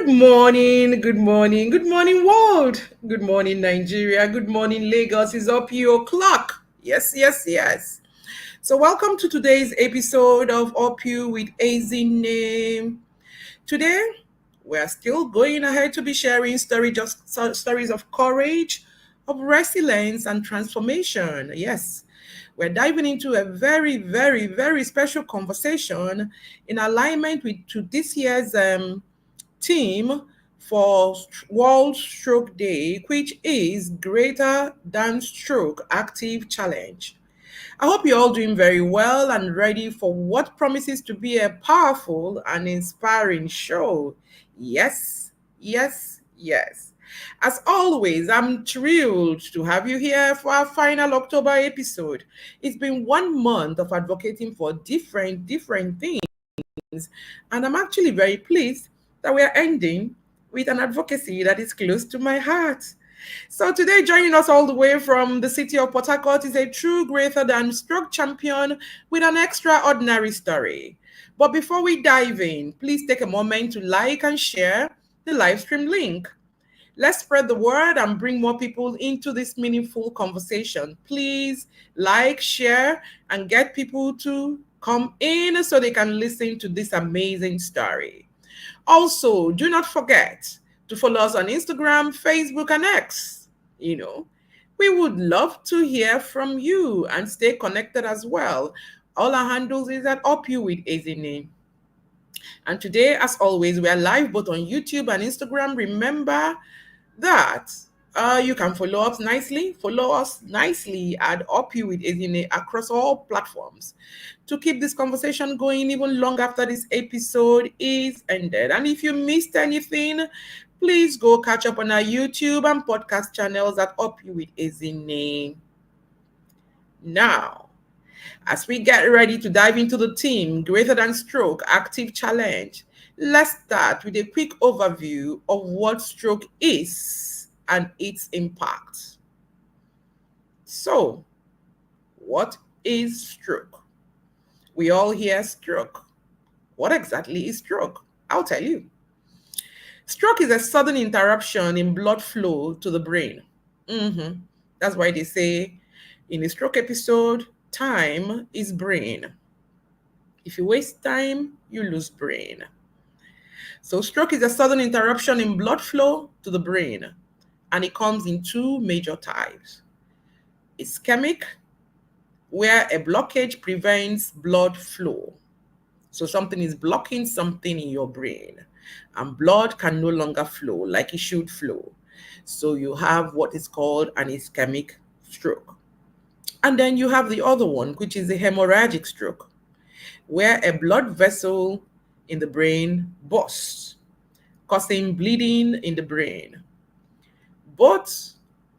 Good morning, good morning, world. Good morning, Nigeria. Good morning, Lagos. Is up your clock. Yes, yes, yes. So, welcome to today's episode of Up You with Ezinne. Today, we are still going ahead to be sharing stories of courage, of resilience, and transformation. Yes, we're diving into a very, very, very special conversation in alignment with to this year's theme for World Stroke Day, which is Greater Than Stroke Active Challenge. I hope you're all doing very well and ready for what promises to be a powerful and inspiring show. Yes, yes, yes. As always, I'm thrilled to have you here for our final October episode. It's been 1 month of advocating for different things, and I'm actually very pleased that we are ending with an advocacy that is close to my heart. So today, joining us all the way from the city of Port Harcourt is a true greater than stroke champion with an extraordinary story. But before we dive in, please take a moment to like and share the live stream link. Let's spread the word and bring more people into this meaningful conversation. Please like, share, and get people to come in so they can listen to this amazing story. Also, do not forget to follow us on Instagram, Facebook, and X. We would love to hear from you and stay connected as well. All our handles is at UpYouWithEzinne. And today, as always, we are live both on YouTube and Instagram. Remember that you can follow us nicely at UpYouWithEzinne across all platforms to keep this conversation going even long after this episode is ended. And if you missed anything, please go catch up on our YouTube and podcast channels at UpYouWithEzinne. Now, as we get ready to dive into the theme Greater Than Stroke Active Challenge, let's start with a quick overview of what stroke is and its impact. So, what is stroke? We all hear stroke. What exactly is stroke? I'll tell you. Stroke is a sudden interruption in blood flow to the brain. That's why they say in a stroke episode, time is brain. If you waste time, you lose brain. So, stroke is a sudden interruption in blood flow to the brain, and it comes in two major types. Ischemic, where a blockage prevents blood flow. So, something is blocking something in your brain, and blood can no longer flow like it should flow. So, you have what is called an ischemic stroke. And then you have the other one, which is a hemorrhagic stroke, where a blood vessel in the brain bursts, causing bleeding in the brain. Both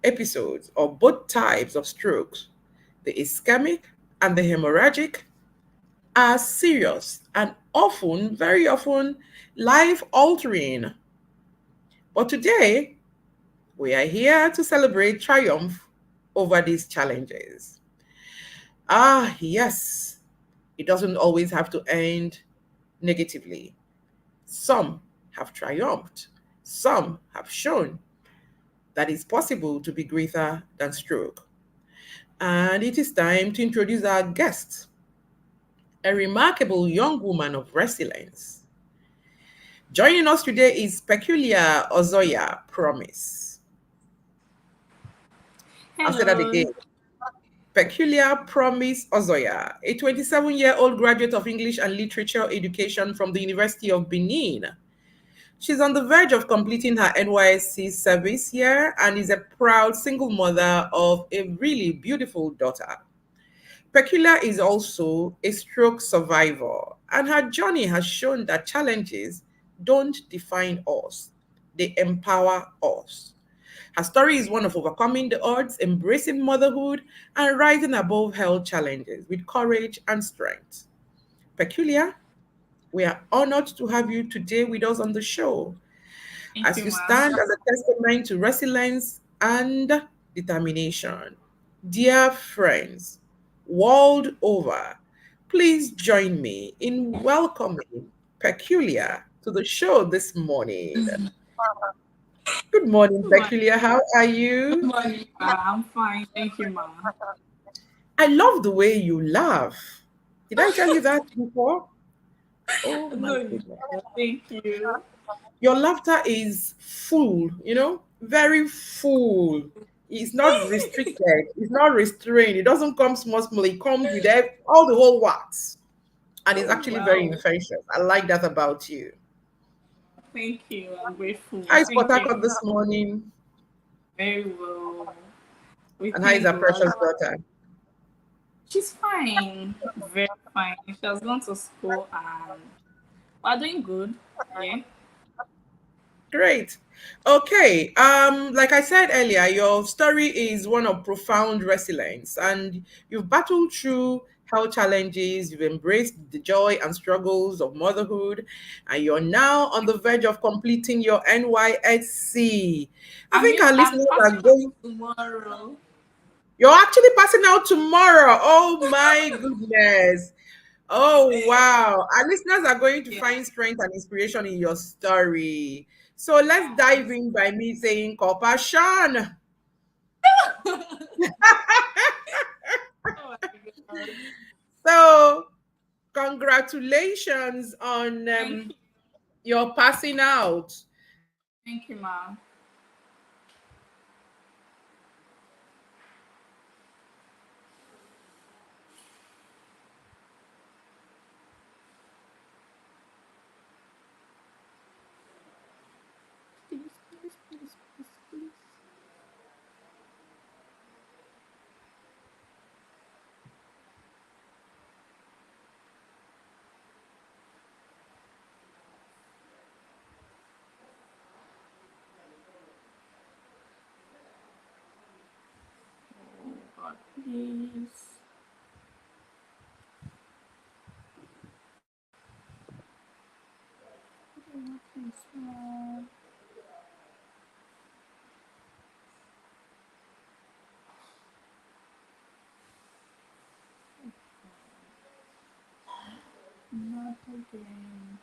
episodes or both types of strokes, the ischemic and the hemorrhagic, are serious and often, very often, life altering. But today, we are here to celebrate triumph over these challenges. Yes, it doesn't always have to end negatively. Some have triumphed, some have shown that it's possible to be greater than stroke. And it is time to introduce our guest, a remarkable young woman of resilience. Joining us today is Peculiar Ozoya Promise. I'll say that Hello. again. Peculiar Promise Ozoya, a 27-year-old graduate of English and Literature Education from the University of Benin. She's on the verge of completing her NYSC service year and is a proud single mother of a really beautiful daughter. Peculiar is also a stroke survivor, and her journey has shown that challenges don't define us, they empower us. Her story is one of overcoming the odds, embracing motherhood, and rising above health challenges with courage and strength. Peculiar, we are honored to have you today with us on the show Thank as you, you ma'am. stand as a testament to resilience and determination. Dear friends, world over, please join me in welcoming Peculiar to the show this morning. Good morning, Good morning. Peculiar. How are Good you? morning, ma. I'm fine. Thank you, ma. I love the way you laugh. Did I tell you that before? Oh my No, you goodness. don't. Thank you. Your laughter is full, very full. It's not restricted, it's not restrained, it doesn't come small, small, it comes with all the whole works. And it's Oh, actually very wow. infectious. I like that about you. Thank you. I'm grateful. How is Port Thank you. Harcourt this morning? Very well. We And how is thank our God. precious daughter? She's fine. Very fine. She has gone to school and we're doing good. Yeah. Great. Okay. Like I said earlier, your story is one of profound resilience, and you've battled through health challenges, you've embraced the joy and struggles of motherhood, and you're now on the verge of completing your NYSC. I think our I'm listeners are passing out going. tomorrow. You're actually passing out tomorrow. Oh my goodness. Oh, wow. Our listeners are going to Yeah. find strength and inspiration in your story. So let's dive in by me saying compassion. Oh my God. So, congratulations on Thank you. your passing out. Thank you, ma. Please, please, please, please, please. Oh God, please. Nothing small. Not again.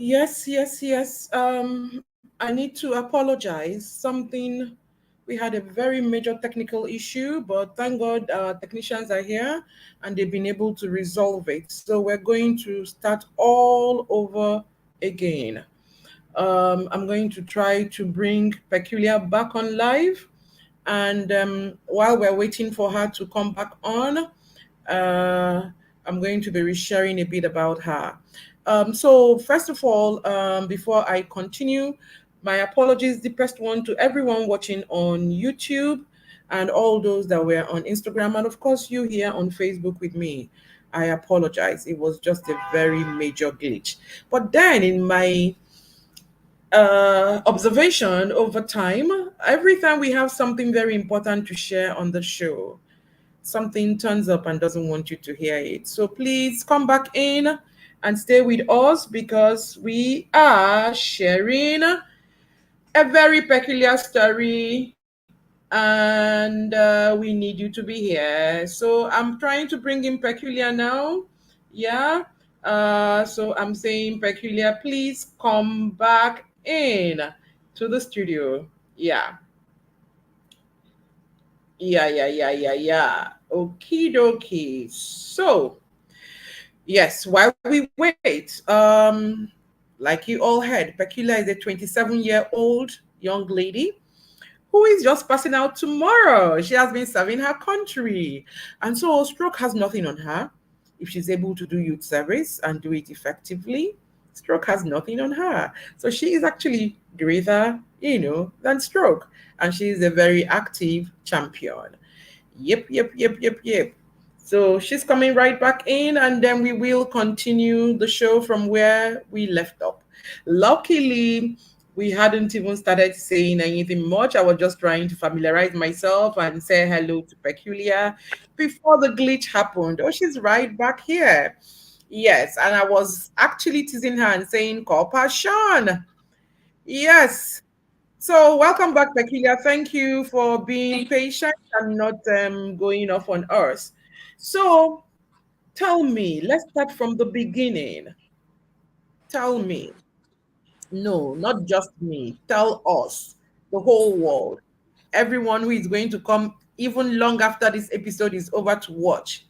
Yes. I need to apologize. Something we had a very major technical issue, but thank God our technicians are here and they've been able to resolve it. So we're going to start all over again. I'm going to try to bring Peculiar back on live. And while we're waiting for her to come back on, I'm going to be resharing a bit about her. So, first of all, before I continue, my apologies, deepest one to everyone watching on YouTube and all those that were on Instagram, and of course, you here on Facebook with me. I apologize. It was just a very major glitch. But then, in my observation over time, every time we have something very important to share on the show, something turns up and doesn't want you to hear it. So please come back in and stay with us because we are sharing a very peculiar story and we need you to be here. So I'm trying to bring in Peculiar now. Yeah. So I'm saying, Peculiar, please come back in to the studio. Yeah. Yeah. Okie dokie. So, yes, while we wait, like you all heard, Peculiar is a 27-year-old young lady who is just passing out tomorrow. She has been serving her country. And so stroke has nothing on her. If she's able to do youth service and do it effectively, stroke has nothing on her. So she is actually greater, than stroke. And she is a very active champion. Yep. So she's coming right back in, and then we will continue the show from where we left off. Luckily, we hadn't even started saying anything much. I was just trying to familiarize myself and say hello to Peculiar before the glitch happened. Oh, she's right back here. Yes, and I was actually teasing her and saying, Corpation. Yes, so, welcome back, Peculiar. Thank you for being Thank patient and not going off on us. So, tell me, let's start from the beginning. Tell me, no, not just me, tell us, the whole world, everyone who is going to come even long after this episode is over to watch.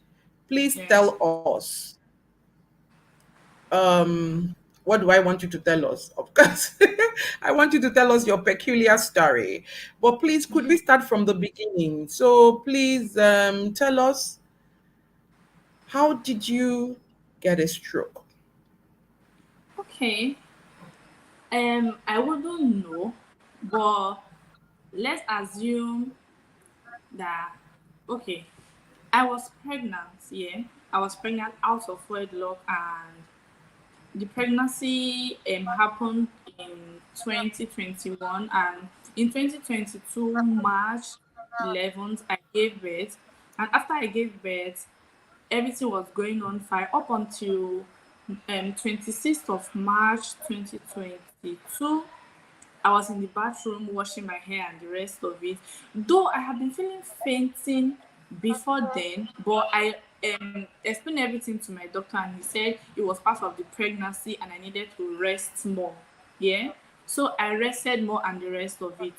Please you. Yeah. tell us. What do I want you to tell us? Of course, I want you to tell us your peculiar story. But please, could we start from the beginning? So please tell us, how did you get a stroke? Okay. I wouldn't know, but let's assume that okay, I was pregnant. Yeah, I was pregnant out of wedlock, and the pregnancy happened in 2021, and in 2022 March 11th I gave birth, and after I gave birth everything was going on fine up until 26th of March 2022. I was in the bathroom washing my hair and the rest of it. Though I had been feeling fainting before then, but I explained everything to my doctor and he said it was part of the pregnancy and I needed to rest more. Yeah. So I rested more and the rest of it.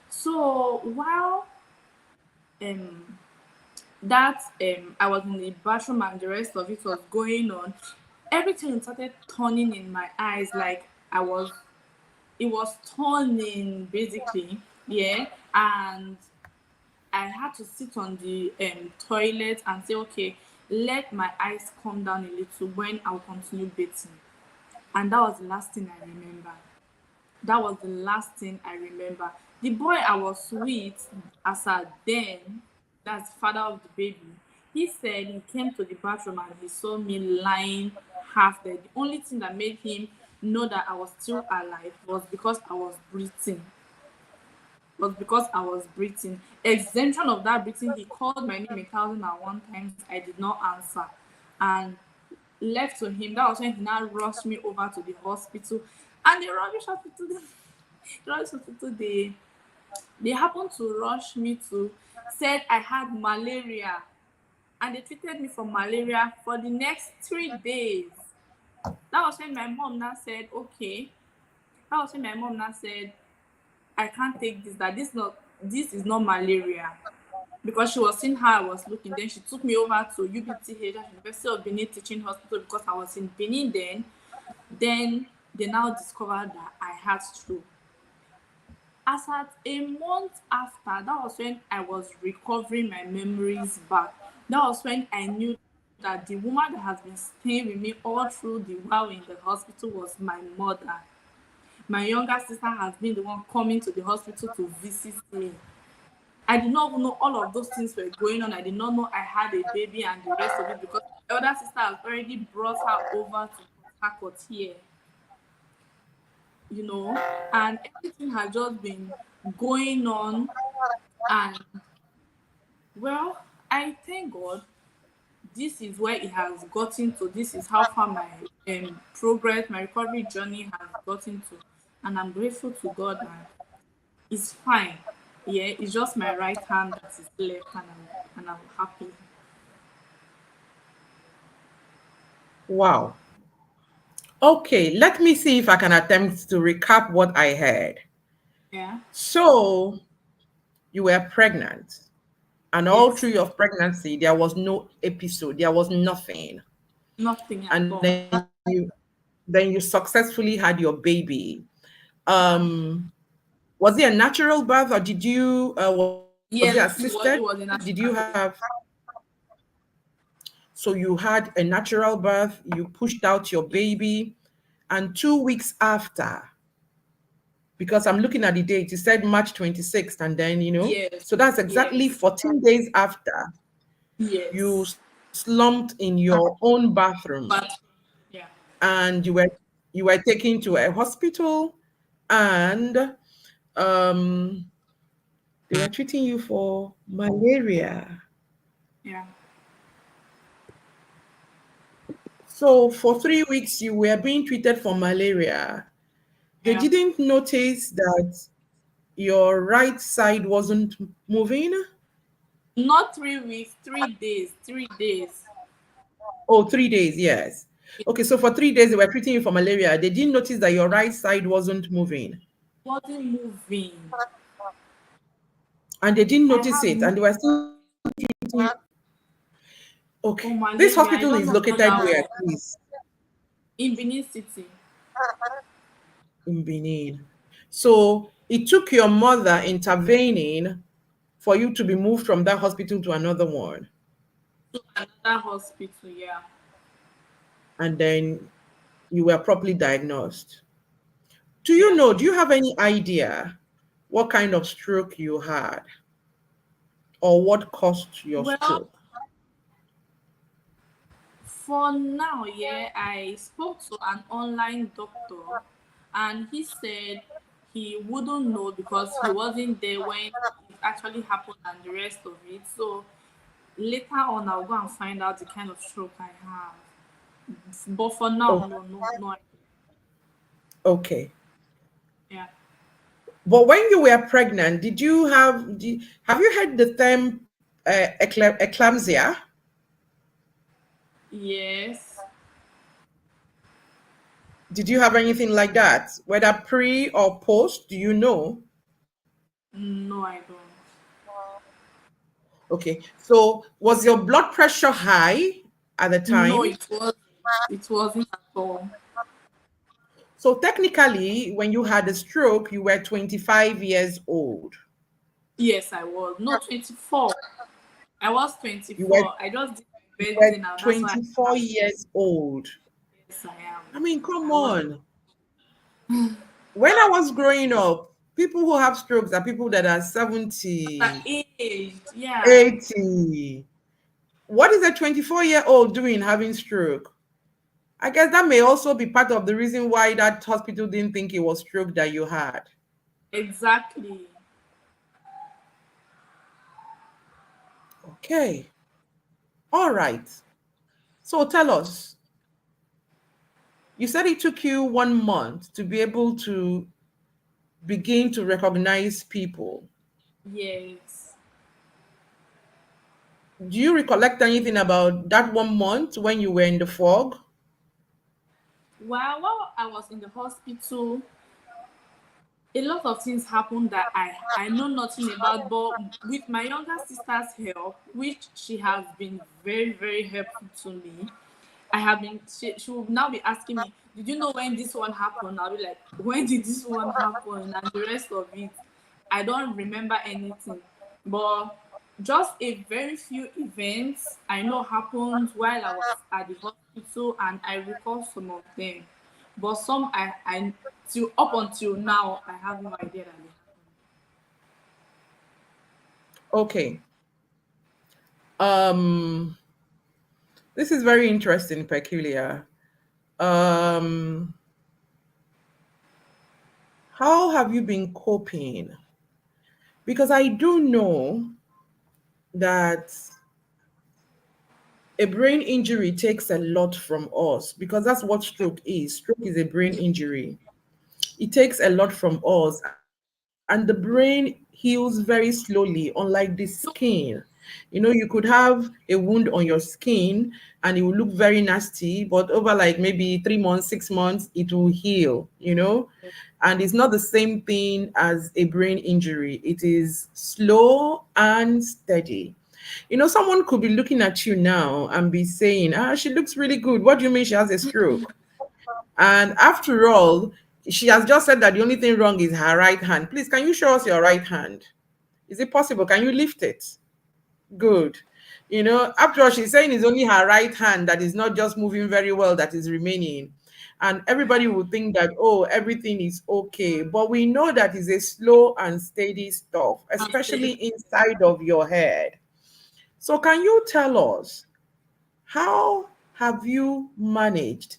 So while um I was in the bathroom and the rest of it was going on, everything started turning in my eyes like it was turning basically, yeah. And I had to sit on the toilet and say, okay, let my eyes calm down a little when I'll continue bathing. And that was the last thing I remember. That was the last thing I remember. The boy I was with as at then, that's the father of the baby, he said he came to the bathroom and he saw me lying half dead. The only thing that made him know that I was still alive was because I was breathing. Was because I was breathing. Exemption of that breathing, he called my name 1,001 times. I did not answer. And left to him, that was when he now rushed me over to the hospital. And the rubbish hospital, the rubbish hospital, they happened to rush me to, said I had malaria. And they treated me for malaria for the next 3 days. That was when my mom now said, okay. That was when my mom now said, I can't take this, that this is not malaria. Because she was seeing how I was looking. Then she took me over to UBTH, that's University of Benin Teaching Hospital, because I was in Benin then. Then they now discovered that I had stroke. As at a month after, that was when I was recovering my memories back. That was when I knew that the woman that has been staying with me all through the while in the hospital was my mother. My younger sister has been the one coming to the hospital to visit me. I did not even know all of those things were going on. I did not know I had a baby and the rest of it, because my elder sister has already brought her over to Port Harcourt here, and everything had just been going on. And well, I thank God this is where it has gotten to. This is how far my progress, my recovery journey has gotten to. And I'm grateful to God that it's fine. Yeah, it's just my right hand that is left, and I'm happy. Wow. Okay, let me see if I can attempt to recap what I heard. Yeah. So, you were pregnant, and all Yes. through your pregnancy, there was no episode, there was nothing. Nothing at And all. then you successfully had your baby. Yeah. Um, was it a natural birth, or was it assisted? Yes, Did it you was a have, natural birth. so you had a natural birth, you pushed out your baby, and 2 weeks after, because I'm looking at the date, you said March 26th, and then, Yes. so that's exactly Yes. 14 days after you Yes. slumped in your own bathroom, But yeah. and you were taken to a hospital, and um they were treating you for malaria. Yeah. So for 3 weeks you were being treated for malaria. They Yeah. didn't notice that your right side wasn't moving. Not 3 weeks, 3 days, 3 days. Oh, 3 days, yes. It Okay, so for 3 days they were treating you for malaria. They didn't notice that your right side wasn't moving. wasn't moving. And they didn't I notice have it. no And they were still okay. for This malaria. I hospital don't is know how located that where, was please? in Benin City. In Benin. So it took your mother intervening for you to be moved from that hospital to another one. To another hospital, yeah. And then you were properly diagnosed. Yeah. Do you have any idea what kind of stroke you had or what caused your Well, stroke? for now, yeah, I spoke to an online doctor, and he said he wouldn't know because he wasn't there when it actually happened and the rest of it. So later on, I'll go and find out the kind of stroke I have. But for now, Oh, no, no, no idea. okay. Yeah. But when you were pregnant, have you heard the term eclampsia? Yes. Did you have anything like that? Whether pre or post, do you know? No, I don't. Okay. So was your blood pressure high at the No, time? it wasn't at all. So technically, when you had a stroke, you were 25 years old. Yes, I was. No, 24. I was You were 24. I just did my you birthday were now. That's why 24 years old. yes, I am. I mean, come I was. on. When I was growing up, people who have strokes are people that are That 70, aged. Yeah, 80. What is a 24-year-old doing having stroke? I guess that may also be part of the reason why that hospital didn't think it was stroke that you had. exactly. Okay. All right. So tell us, you said it took you 1 month to be able to begin to recognize people. Yes. Do you recollect anything about that 1 month when you were in the fog? while I was in the hospital, a lot of things happened that I know nothing about, but with my younger sister's help, which she has been very, very helpful to me, I have been, she will now be asking me, did you know when this one happened? I'll be like, when did this one happen? And the rest of it, I don't remember anything. But just a very few events I know happened while I was at the hospital, and I recall some of them. But some I till up until now I have no idea that they Okay. Um, this is very interesting, Peculiar. Um, how have you been coping? Because I do know that a brain injury takes a lot from us, because that's what stroke is. Stroke is a brain injury. It takes a lot from us, and the brain heals very slowly, unlike the skin. You could have a wound on your skin and it will look very nasty, but over like maybe 3 months, 6 months, it will heal. And it's not the same thing as a brain injury. It is slow and steady. Someone could be looking at you now and be saying, she looks really good. What do you mean she has a stroke? And after all, she has just said that the only thing wrong is her right hand. Please, can you show us your right hand? Is it possible? Can you lift it? Good. After all, she's saying it's only her right hand that is not just moving very well that is remaining. And everybody would think that, oh, everything is okay. But we know that is a slow and steady stuff, have said. especially inside of your head. So, can you tell us, how have you managed?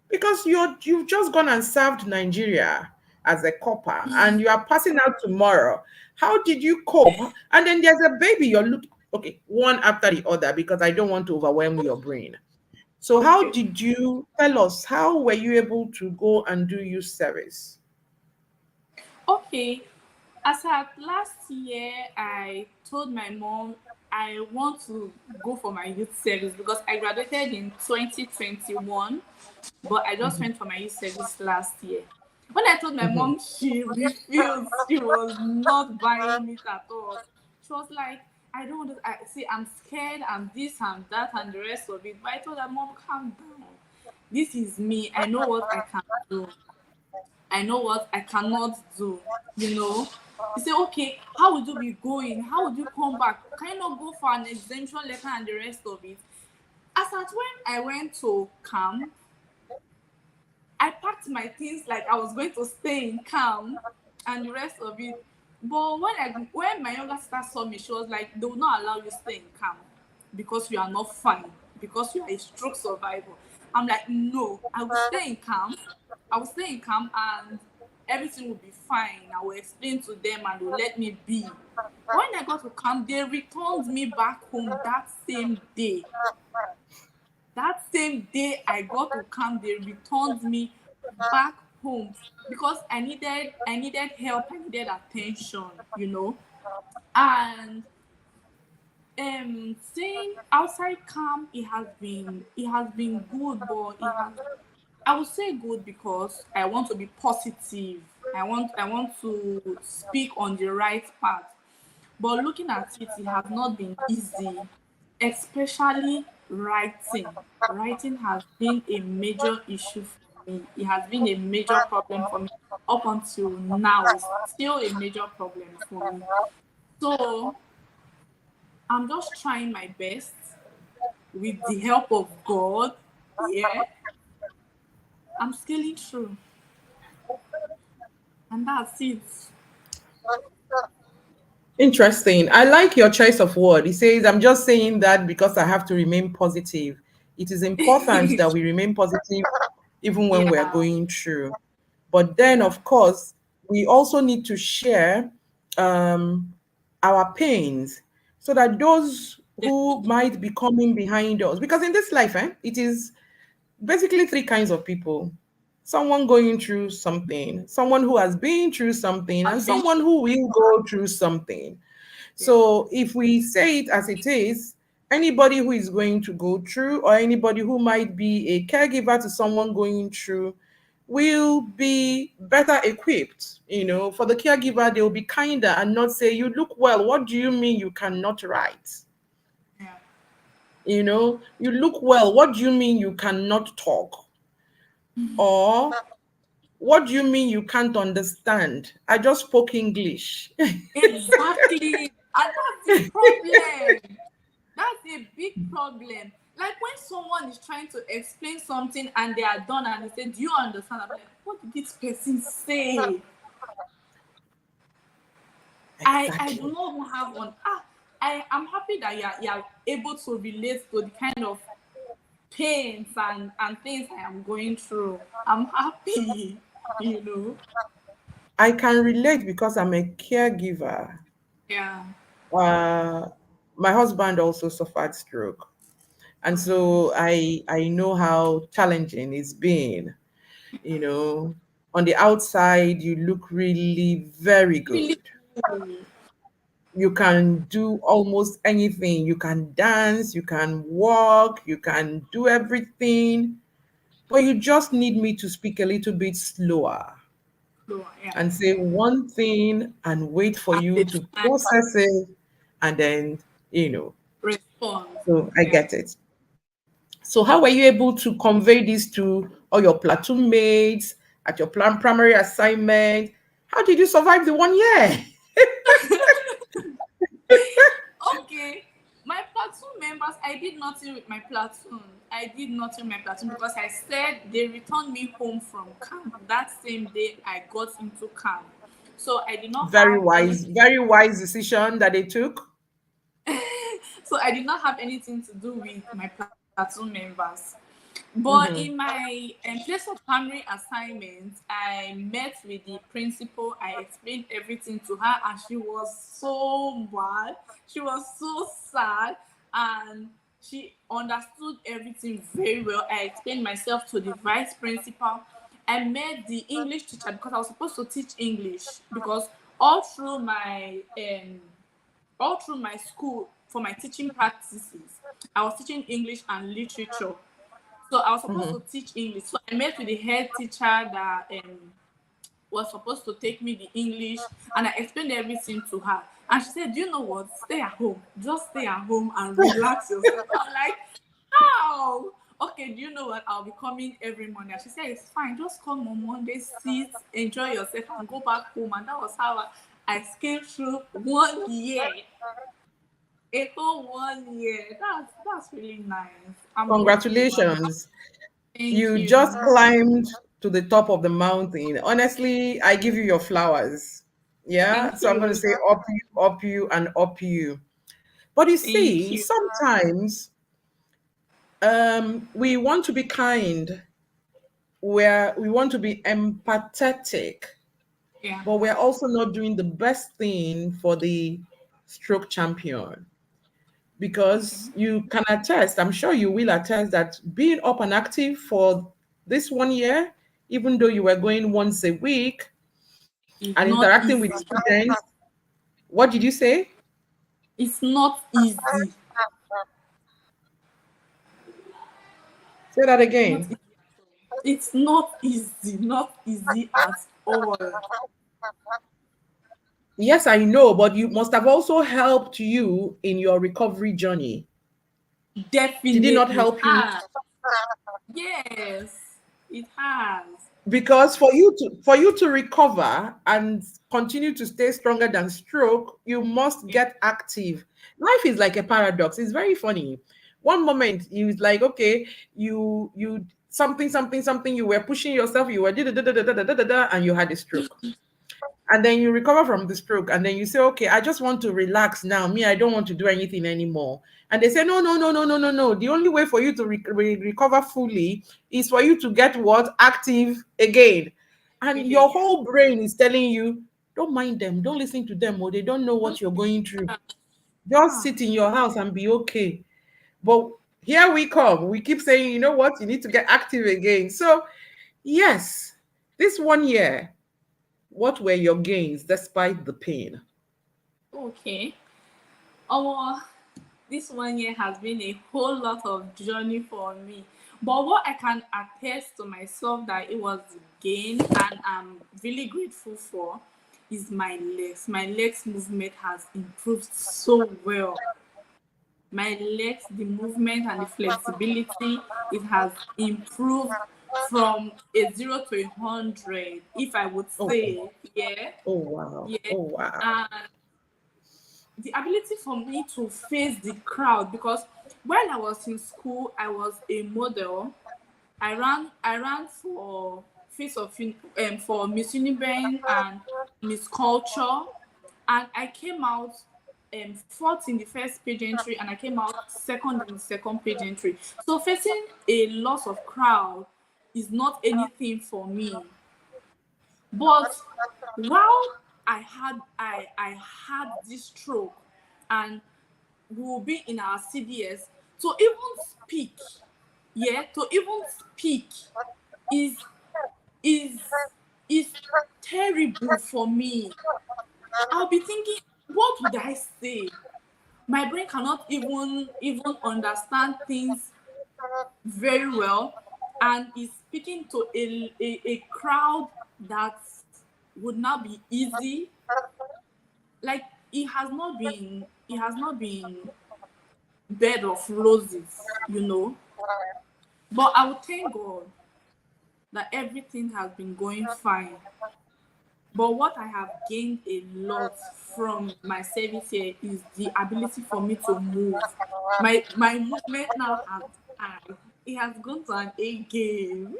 Because you've just gone and served Nigeria as a copper and you are passing out tomorrow. How did you cope? And then there's a baby you're looking, okay, one after the other, because I don't want to overwhelm your brain. So how Okay. did you tell us, how were you able to go and do youth service? Okay. As at last year, I told my mom I want to go for my youth service because I graduated in 2021, but I just went for my youth service last year. When I told my Mhm. mom, she refused. She was not buying it at all. She was like, I don't want to, see, I'm scared, I'm this, I'm that, and the rest of it. But I told her, Mom, calm down. This is me. I know what I can do. I know what I cannot do, you know. You say, okay, how would you be going? How would you come back? Can you not go for an exemption letter and the rest of it? As at when I went to camp, I packed my things like I was going to stay in camp and the rest of it. But when my younger sister saw me, she was like, they will not allow you to stay in camp because you are not fine, because you are a stroke survivor. I'm like, no, I will stay in camp. I will stay in camp and everything will be fine. I will explain to them and they'll let me be. When I got to camp, they returned me back home that same day. That same day I got to camp, they returned me back home because I needed help, I needed attention, you know. And staying outside camp, it has been good, but I would say good because I want to be positive. I want to speak on the right path. But looking at it, it has not been easy, especially writing. Writing has been a major issue for me. It has been a major problem for me up until now. It's still a major problem for me. So I'm just trying my best with the help of God. Yeah, I'm scaling through, and that's it. Interesting. I like your choice of word. He says, I'm just saying that because I have to remain positive. It is important that we remain positive even when we're Yeah, going through. But then, yeah, of course, we also need to share um, our pains so that those who might be coming behind us, because in this life, it is basically three kinds of people: someone going through something, someone who has been through something, and has been. someone who will go through something. Yeah, So if we say it as it is, Anybody who is going to go through, or anybody who might be a caregiver to someone going through, will be better equipped. For the caregiver, they will be kinder and not say, "You look well. What do you mean you cannot write? Yeah. You look well. What do you mean you cannot talk? Or what do you mean you can't understand? I just spoke English." Exactly. And that's the problem. That's a big problem. Like when someone is trying to explain something and they are done and they say, "Do you understand?" I'm like, what did this person say? I do Exactly. not even have one. I am happy that you are able to relate to the kind of pains and things I am going through. I'm happy, you know. I can relate because I'm a caregiver. Yeah. Uh, my husband also suffered stroke, and Okay. so I know how challenging it's been. You know, on the outside, you look really very Really good. cool. You can do almost anything. You can dance, you can walk, you can do everything, but you just need me to speak a little bit slower So, yeah. and say one thing and wait for At you the to time, process it, and then, you know. response. So I Yeah. get it. So how were you able to convey this to all your platoon mates at your primary assignment? How did you survive the 1 year? Okay. My platoon members, I did nothing with my platoon. I did nothing with my platoon because I said they returned me home from camp that same day I got into camp. So I did not have anything. Very wise decision that they took. So I did not have anything to do with my platoon members. But in Hmm. my place of primary assignment, I met with the principal. I explained everything to her, and she was so mad. She was so sad, and she understood everything very well. I explained myself to the vice principal. I met the English teacher because I was supposed to teach English because all through my school for my teaching practices, I was teaching English and literature. So I was supposed to Hmm. teach English. So I met with the head teacher that was supposed to take me the English, and I explained everything to her. And she said, "Do you know what? Stay at home. Just stay at home and relax yourself." I'm like, "How?" Okay, do you know what? I'll be coming every morning. And she said, "It's fine. Just come on Monday, sit, enjoy yourself, and go back home." And that was how I scaled through 1 year. A whole 1 year. That's really nice. I'm grateful. Congratulations. Thank You you. just climbed to the top of the mountain. Honestly, I give you your flowers. Yeah. Thank So I'm going to you. say up you, and up you. But you Thank see, you. sometimes we want to be kind, where we want to be empathetic, Yeah. but we're also not doing the best thing for the stroke champion. Okay. Because you can attest, I'm sure you will attest, that being up and active for this 1 year, even though you were going once a week and It's not interacting with easy. students, what did you say? It's not easy. Say that Not again. easy. It's not easy. Not easy at all. Yes, I know, but you must have also helped you in your recovery journey. Did it not Definitely help you? has. Yes, it has. Because for you to recover and continue to stay stronger than stroke, you must Yeah. get active. Life is like a paradox. It's very funny. One moment you like, okay, you something, you were pushing yourself, you were da, da, da, da, da, da, da, da, da, and you had a stroke. And then you recover from the stroke, and then you say, okay, I just want to relax now. Me, I don't want to do anything anymore. And they say, no, no, no, no, no, no, no. The only way for you to recover fully is for you to get what? Active again. And your Again, yeah. whole brain is telling you, don't mind them, don't listen to them, or they don't know what Don't you're going through. ah, Just ah, sit in your house and be okay. But here we come. We keep saying, you know what? You need to get active again. So, yes, this 1 year, what were your gains despite the pain? okay. Oh, this 1 year has been a whole lot of journey for me. But what I can attest to myself that it was gain and I'm really grateful for is my legs. My legs movement has improved so well. My legs, the movement and the flexibility, it has improved from a 0 to 100, if I would Oh, say. Yeah, oh wow. yeah. Oh wow. And the ability for me to face the crowd, because while I was in school, I was a model. I ran for for Miss Uniben and Miss Culture, and I came out fourth in the first pageantry, and I came out second in the second pageantry. So facing a loss of crowd is not anything for me. But while I had this stroke, and we will be in our CDS, to even speak, yeah, to even speak is is is terrible for me. I'll be thinking, what would I say? My brain cannot even understand things very well, and is speaking to a crowd that would not be easy. Like, it has not been bed of roses, but I would thank God that everything has been going fine. But what I have gained a lot from my service here is the ability for me to move. My movement now has it has gone to an A game.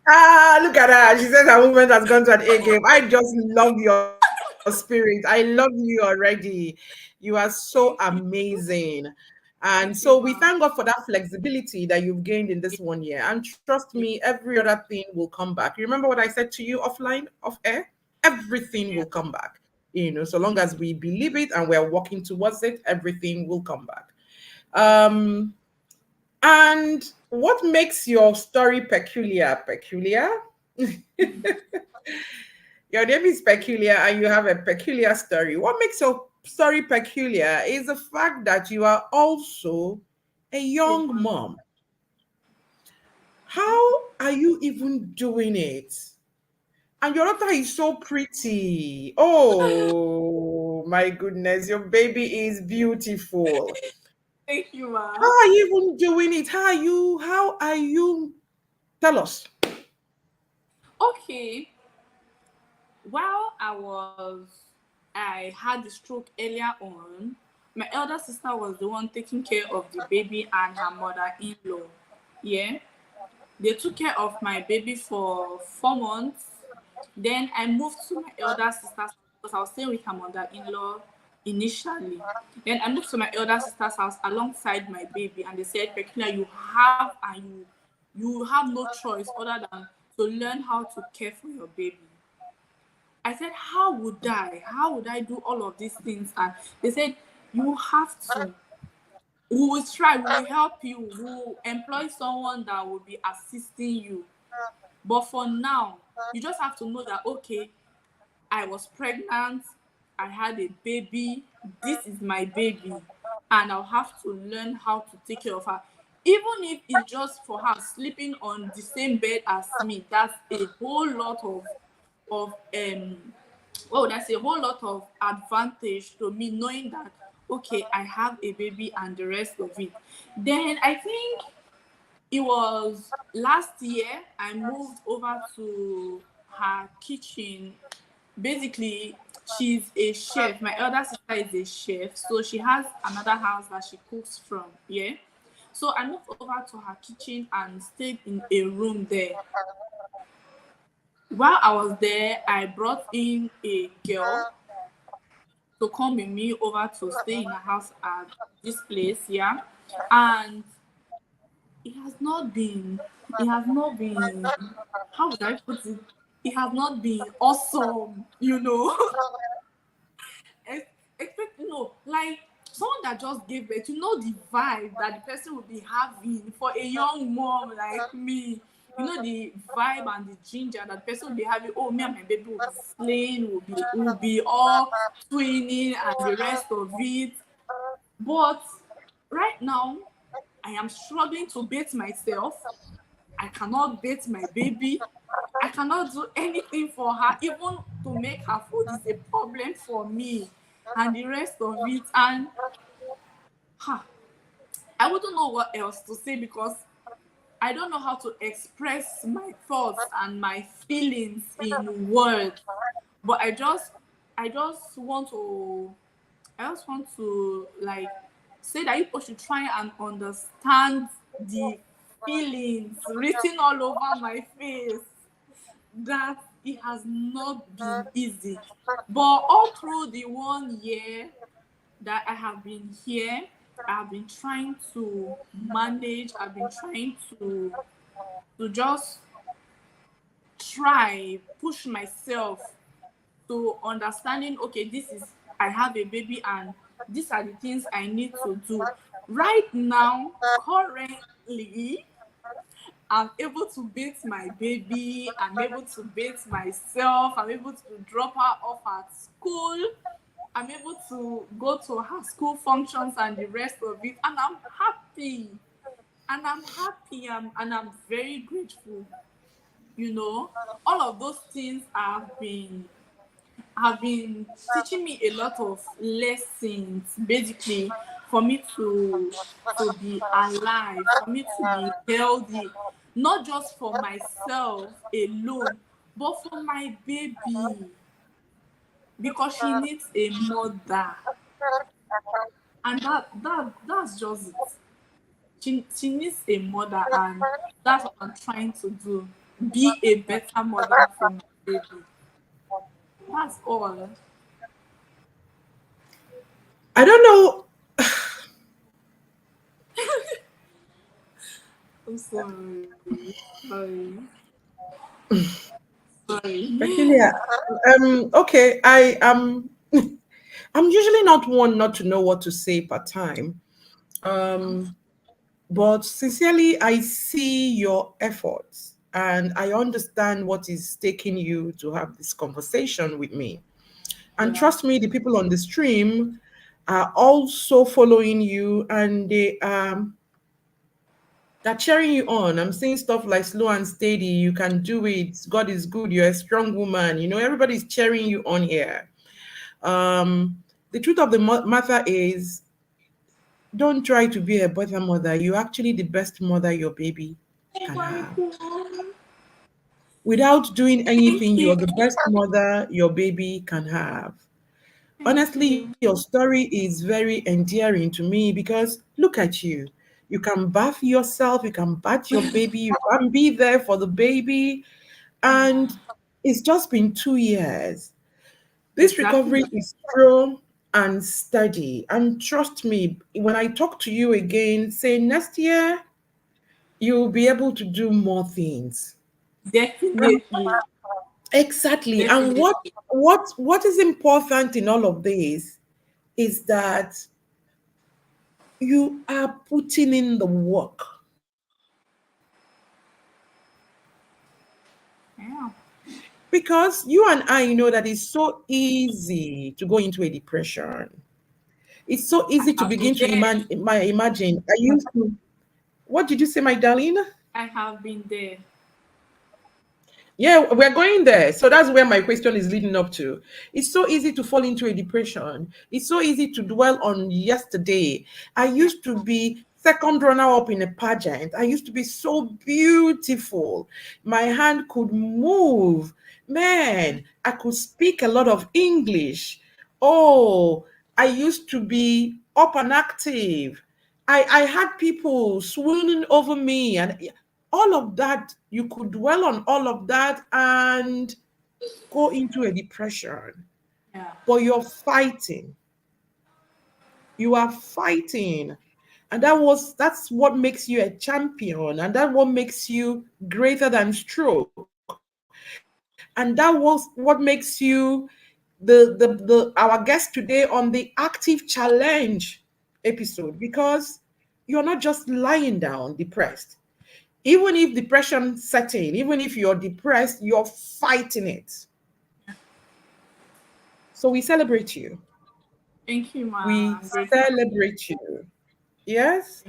Ah, look at her. She says her movement has gone to an A game. I just love your spirit. I love you already. You are so Thank you. amazing. And so Thank we you, thank ma. God for that flexibility that you've gained in this 1 year. And trust me, Yeah, every other thing will come back. You remember what I said to you offline, off air? Everything will yeah. come back. So long as we believe it and we're working towards it, everything will come back. Um, and what makes your story peculiar? Peculiar? Your name is peculiar and you have a peculiar story. What makes your story peculiar is the fact that you are also a A young man. mom. How are you even doing it? And your daughter is so pretty. Oh my goodness, your baby is beautiful. Thank you, How ma. are you even doing it? How are you? Tell us. Okay. While I had the stroke earlier on, my elder sister was the one taking care of the baby and her mother-in-law. Yeah. They took care of my baby for 4 months. Then I moved to my elder sister's house because I was staying with her mother-in-law initially. Then I moved to my elder sister's house alongside my baby, and they said, Peculiar, you have no choice other than to learn how to care for your baby. I said, how would I? How would I do all of these things? And they said, you have to. We will try, we will help you, we will employ someone that will be assisting you. But for now, you just have to know that, okay, I was pregnant, I had a baby, this is my baby, and I'll have to learn how to take care of her. Even if it's just for her sleeping on the same bed as me, that's a whole lot of oh, that's a whole lot of advantage to me, knowing that, okay, I have a baby and the rest of it. Then I think it was last year I moved over to her kitchen. Basically, she's a chef. My elder sister is a chef, so she has another house that she cooks from. Yeah. So I moved over to her kitchen and stayed in a room there. While I was there, I brought in a girl to come with me over to stay in a house at this place, yeah. And it has not been how would I put it? It has not been awesome. Expect like someone that just gave birth, the vibe that the person will be having for a young mom like me. The vibe and the ginger that the person will be having. Oh, me and my baby will be slaying, will be all twinning and the rest of it. But right now, I am struggling to bathe myself. I cannot bathe my baby. I cannot do anything for her. Even to make her food is a problem for me, and the rest of it. And ha, I wouldn't know what else to say because I don't know how to express my thoughts and my feelings in words. But I just want to like say that people should try and understand the feelings written all over my face, that it has not been easy. But all through the 1 year that I have been here, I have been trying to manage, I've been trying to just try, push myself to understanding, okay, this is, I have a baby and these are the things I need to do. Right now, currently, I'm able to bathe my baby, I'm able to bathe myself, I'm able to drop her off at school, I'm able to go to her school functions and the rest of it, and I'm happy. And I'm happy, and I'm very grateful. You know, all of those things have been teaching me a lot of lessons, basically, for me to be alive, for me to be healthy, not just for myself alone, but for my baby, because she needs a mother. And that's just it. She needs a mother, and that's what I'm trying to do. Be a better mother for my baby. That's all. I don't know. I'm sorry. Sorry. Sorry. Peculiar. Okay, I am. I'm usually not one not to know what to say per time. Um, but sincerely, I see your efforts and I understand what is taking you to have this conversation with me. And Yeah. trust me, the people on the stream are also following you and they're cheering you on. I'm saying stuff like slow and steady, you can do it. God is good, you're a strong woman. Everybody's cheering you on here. The truth of the matter is, don't try to be a better mother. You're actually the best mother your baby Oh can my have. God. Without doing Thank anything, you. you're the best mother your baby can have. Thank Honestly, your you. story is very endearing to me because look at you. You can bath yourself, you can bath your baby, you can be there for the baby. Yeah. And it's just been 2 years. This Exactly. recovery is slow and steady. And trust me, when I talk to you again, say next year, you'll be able to do more things. And Definitely. exactly. And Definitely. what is important in all of this is that you are putting in the work. Yeah. Because you and I know that it's so easy to go into a depression. It's so I easy to have been begin to there. imagine. I used to, what did you say, my darling? I have been there. Yeah, we're going there. So that's where my question is leading up to. It's so easy to fall into a depression. It's so easy to dwell on yesterday. I Yeah. used to be second runner up in a pageant. I used to be so beautiful. My hand could move. Man, I could speak a lot of English. Oh, I used to be up and active. I had people swooning over me, and all of that, you could dwell on all of that and go into a depression. Yeah. But you're fighting. You are fighting. And that's what makes you a champion. And that what makes you greater than stroke. And that was what makes you our guest today on the active challenge episode, because you're not just lying down depressed. Even if depression setting, even if you're depressed, you're fighting it. So we celebrate you. Thank you, We ma. I'm grateful. celebrate you. Yes.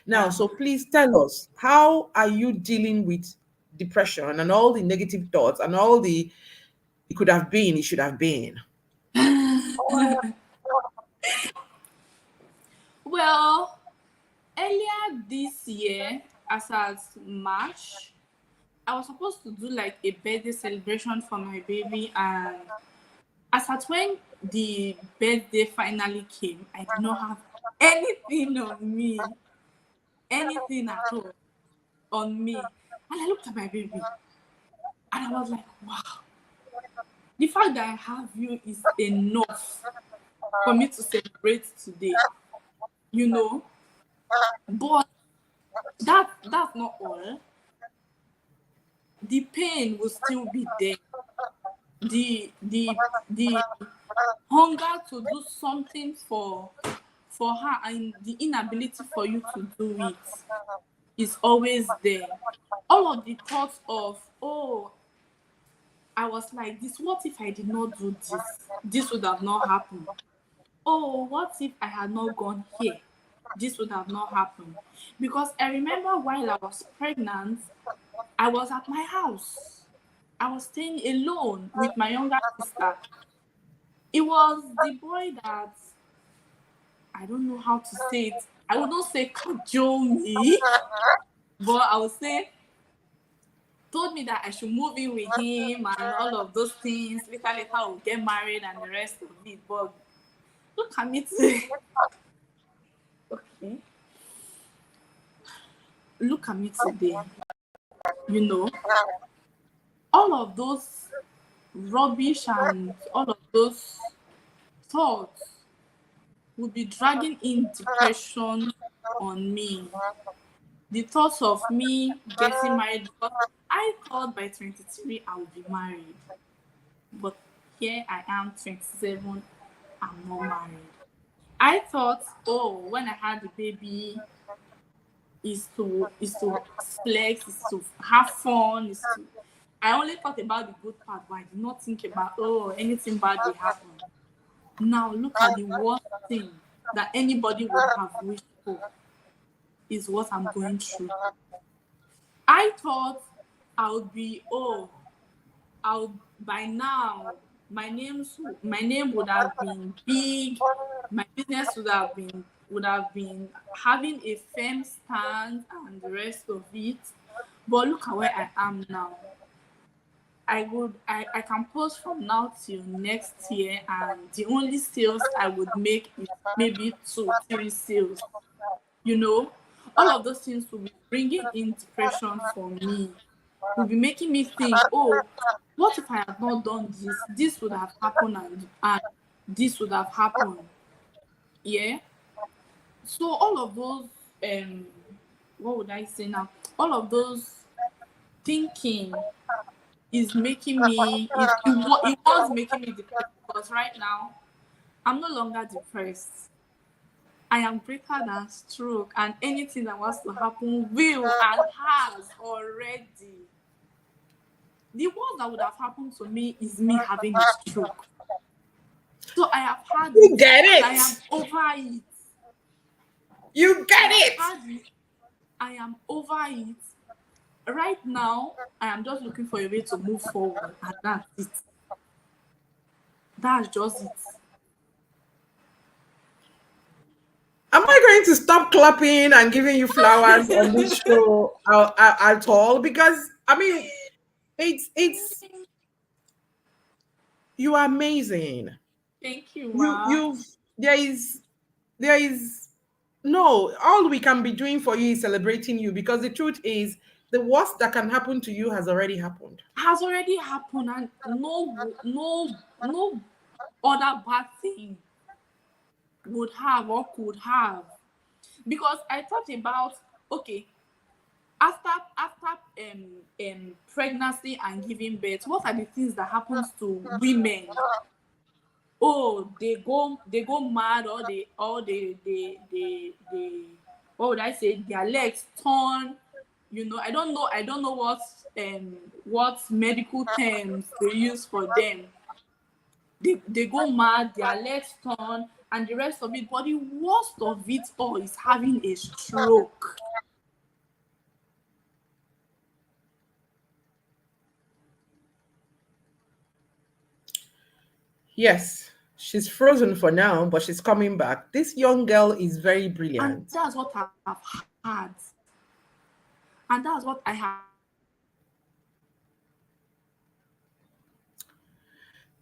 Now, Yeah. so please tell us, how are you dealing with depression and all the negative thoughts and all the it could have been, it should have been? Well, earlier this year, as at March, I was supposed to do like a birthday celebration for my baby, and as at when the birthday finally came, I did not have anything on me, anything at all on me. And I looked at my baby and I was like, wow, the fact that I have you is enough for me to celebrate today, you know. But that's not all. The pain will still be there. The hunger to do something for her and the inability for you to do it is always there. All of the thoughts of, oh, I was like this, what if I did not do this? This would have not happened. Oh, what if I had not gone here? This would have not happened. Because I remember while I was pregnant, I was at my house. I was staying alone with my younger sister. It was the boy that, I don't know how to say it. I would not say cajole me, but I would say told me that I should move in with him and all of those things. Later, we'll get married and the rest of it. But look at me today. Okay. Look at me today. You know, all of those rubbish and all of those thoughts would be dragging in depression on me. The thoughts of me getting married, because I thought by 23 I would be married. But here I am, 27, I'm not married. I thought, oh, when I had the baby, is to flex, is to have fun, is to. I only thought about the good part, but I did not think about, oh, anything bad will happen. Now look at the worst thing that anybody would have wished for is what I'm going through. I thought I would be, oh, I would by now my name would have been big, my business would have been having a firm stand and the rest of it. But look at where I am now. I can post from now till next year, and the only sales I would make is maybe 2 3 sales. You know, all of those things will be bringing in depression for me, will be making me think, oh, what if I had not done this? This would have happened, and this would have happened. Yeah. So all of those, um, what would I say now? All of those thinking is making me. It was making me depressed, because right now I'm no longer depressed. I am greater than stroke, and anything that wants to happen will and has already. The worst that would have happened to me is me having a stroke. So I have had You it, get and I it. am over it. You I get have it. had it. I am over it. Right now, I am just looking for a way to move forward, and that's it. That's just it. Am I going to stop clapping and giving you flowers on this show at all? Because I mean, it's you are amazing. Thank you, You Ma. you there is no, all we can be doing for you is celebrating you, because the truth is the worst that can happen to you has already happened. Has already happened, and no other bad thing would have or could have. Because I thought about, okay, after pregnancy and giving birth, what are the things that happens to women? Oh, they go mad, or they what would I say, their legs torn. I don't know what medical terms they use for them. They go mad, their legs torn, and the rest of it. But the worst of it all is having a stroke. Yes, she's frozen for now, but she's coming back. This young girl is very And brilliant. that's what I've had. And that's what I have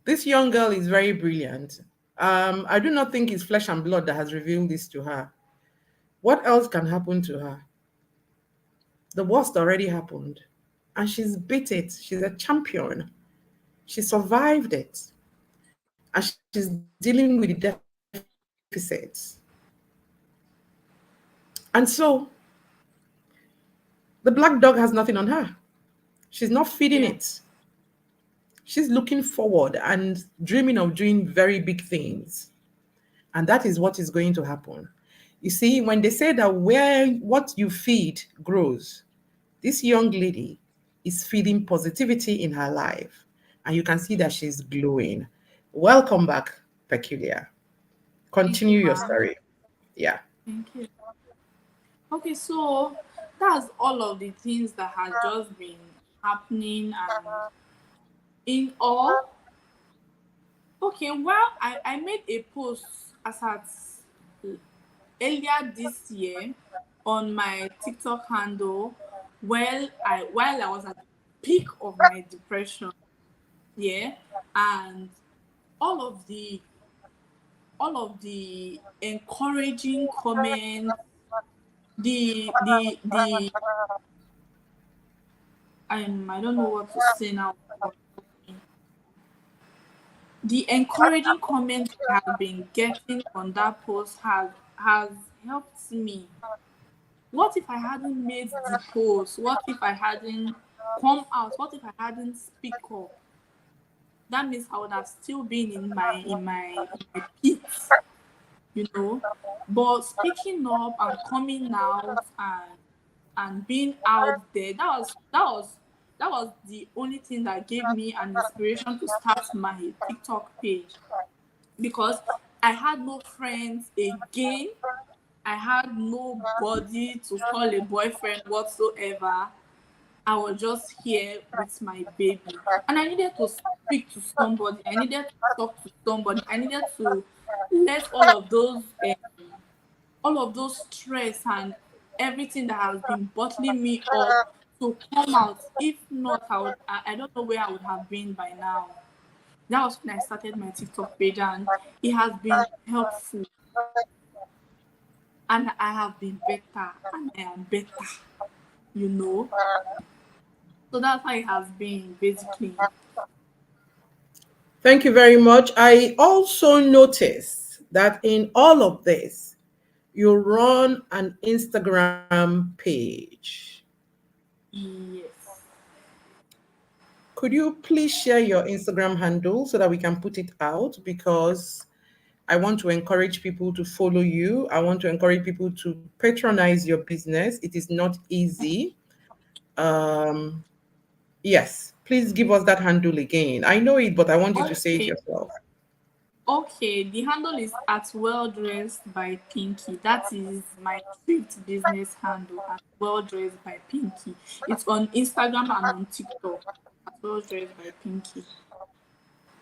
This young girl is very brilliant. I do not think it's flesh and blood that has revealed this to her. What else can happen to her? The worst already happened. And she's beat it. She's a champion. She survived it. And she's dealing with the deficits. And so the black dog has nothing on her. She's not feeding it. yeah. She's looking forward and dreaming of doing very big things. And that is what is going to happen. You see, when they say that where what you feed grows, this young lady is feeding positivity in her life. And you can see that she's glowing. Welcome back, Peculiar. Thank you, Continue your ma'am. story. Yeah. Thank you. Okay, so that's all of the things that has just been happening. And in all, okay, well, I made a post as at earlier this year on my TikTok handle, while I was at the peak of my depression, yeah, and all of the all of the encouraging comments, the I don't know what to say now. The encouraging comments I have been getting on that post has helped me. What if I hadn't made the post? What if I hadn't come out? What if I hadn't speak up? That means I would have still been in my pit, you know. But speaking up and coming out and being out there, that was the only thing that gave me an inspiration to start my TikTok page, because I had no friends again. I had nobody to call a boyfriend whatsoever. I was just here with my baby. And I needed to speak to somebody. I needed to talk to somebody. I needed to let all of those stress and everything that has been bottling me up to come out. If not, I don't know where I would have been by now. That was when I started my TikTok page, and it has been helpful. And I have been better, and I am better, you know. So that's how it has been basically. Thank you very much. I also noticed that in all of this, you run an Instagram page. Yes. Could you please share your Instagram handle so that we can put it out? Because I want to encourage people to follow you. I want to encourage people to patronize your business. It is not easy. Um, yes, please give us that handle again. I know it, but I want you to say it Okay. yourself. Okay. The handle is at Well Dressed by Pinky. That is my thrift business handle, at Well Dressed by Pinky. It's on Instagram and on TikTok at Well Dressed by Pinky.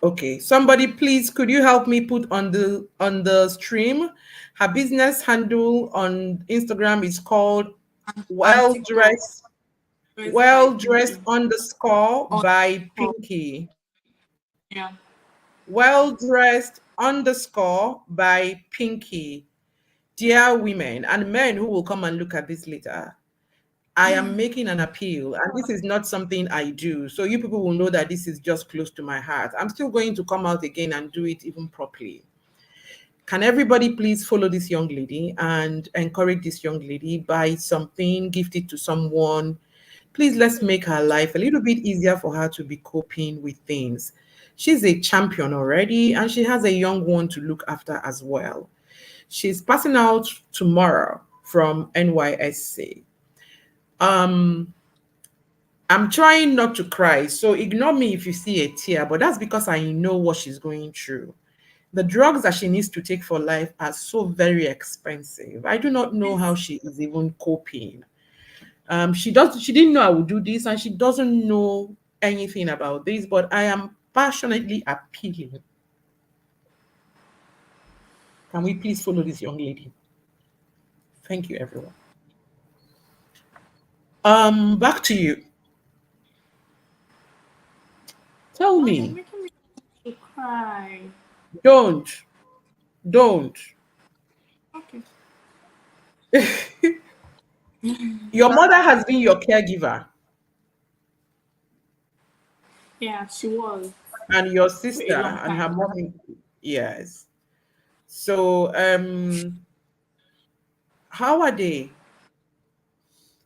Okay, somebody please could you help me put on the stream? Her business handle on Instagram is called And well TikTok, dressed Dressed by well dressed Pinky. underscore On by TikTok. Pinky. Yeah. Well dressed underscore by Pinky. Dear women and men who will come and look at this later, I am making an appeal, and this is not something I do. So you people will know that this is just close to my heart. I'm still going to come out again and do it even properly. Can everybody please follow this young lady and encourage this young lady? Buy something, gift it to someone. Please let's make her life a little bit easier for her to be coping with things. She's a champion already, and she has a young one to look after as well. She's passing out tomorrow from NYSC. Um, I'm trying not to cry, so ignore me if you see a tear, but that's because I know what she's going through. The drugs that she needs to take for life are so very expensive. I do not know how It's, she is even coping. She didn't know I would do this, and she doesn't know anything about this, but I am passionately appealing. Can we please follow this young lady? Thank you, everyone. Back to you. Tell oh, you're me. making me to cry. Don't, don't. Okay. Your mother has been your caregiver, Yeah, she was and your for sister a long and her time. mom. Yes. So, how are they?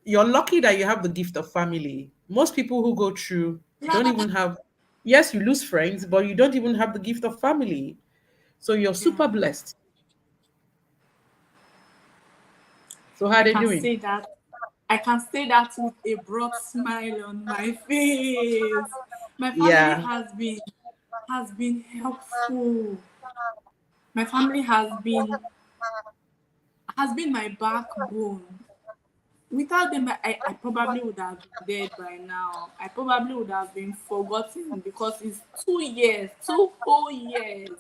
You're lucky that you have the gift of family. Most people who go through don't even have, yes, you lose friends, but you don't even have the gift of family. So you're Yeah, super blessed. So how are I they can doing? say that. I can say that with a broad smile on my face. My family Yeah. has been helpful. My family has been my backbone. Without them, I probably would have been dead by now. I probably would have been forgotten because it's 2 years, 2 whole years.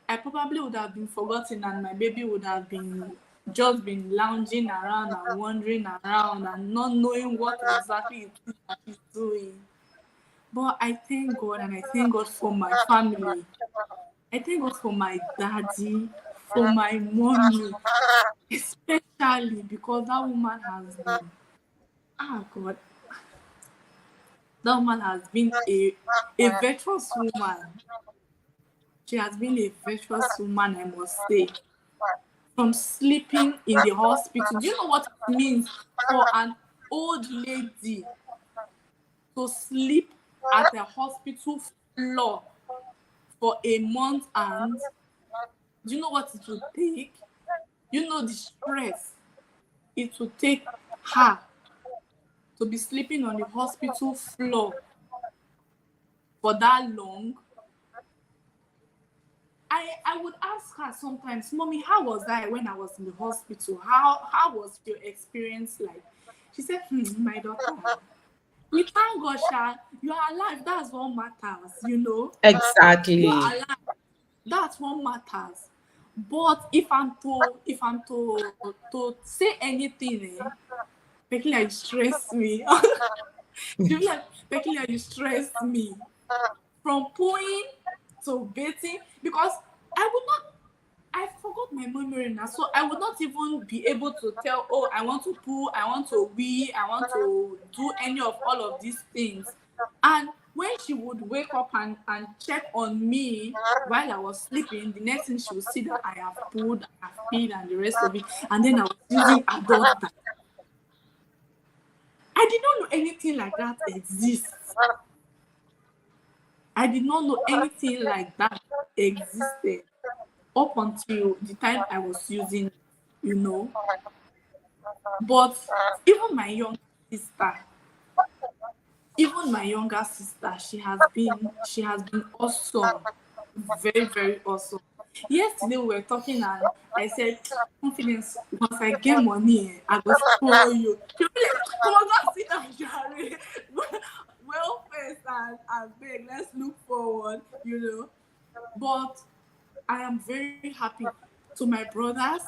I probably would have been forgotten and my baby would have been just been lounging around and wandering around and not knowing what exactly it is that he's doing. But I thank God and I thank God for my family. I thank God for my daddy, for my mommy, especially because that woman has been, ah God, that woman has been a virtuous woman. She has been a virtuous woman, I must say. From sleeping in the hospital. Do you know what it means for an old lady to sleep at a hospital floor for a month? And do you know what it would take? You know the stress it would take her to be sleeping on the hospital floor for that long. I would ask her sometimes, Mommy, how was I when I was in the hospital? How was your experience like? She said, my daughter, we thank God, Sha, you are alive. That's what matters, you know. You are Exactly. alive. That's what matters. But if I'm to say anything, Peculiar, you stress me. She'll be like, Peculiar, you stress me. From pooing to bathing, because I would not I forgot my memory now, so I would not even be able to tell, oh, I want to poo, I want to wee, I want to do any of all of these things. And when she would wake up and check on me while I was sleeping, the next thing she would see that I have pooed, I have peed, and the rest of it. And then I was using adult diapers. I did not know anything like that exists. I did not know anything like that existed up until the time I was using it, you know. But even my younger sister, even my younger sister, she has been awesome, very very awesome. Yesterday we were talking and I said, confidence, once I get money, I go spoil you. She be like, come on, go sit down, Jerry. Well, first and beg, let's look forward, you know. But I am very happy to my brothers.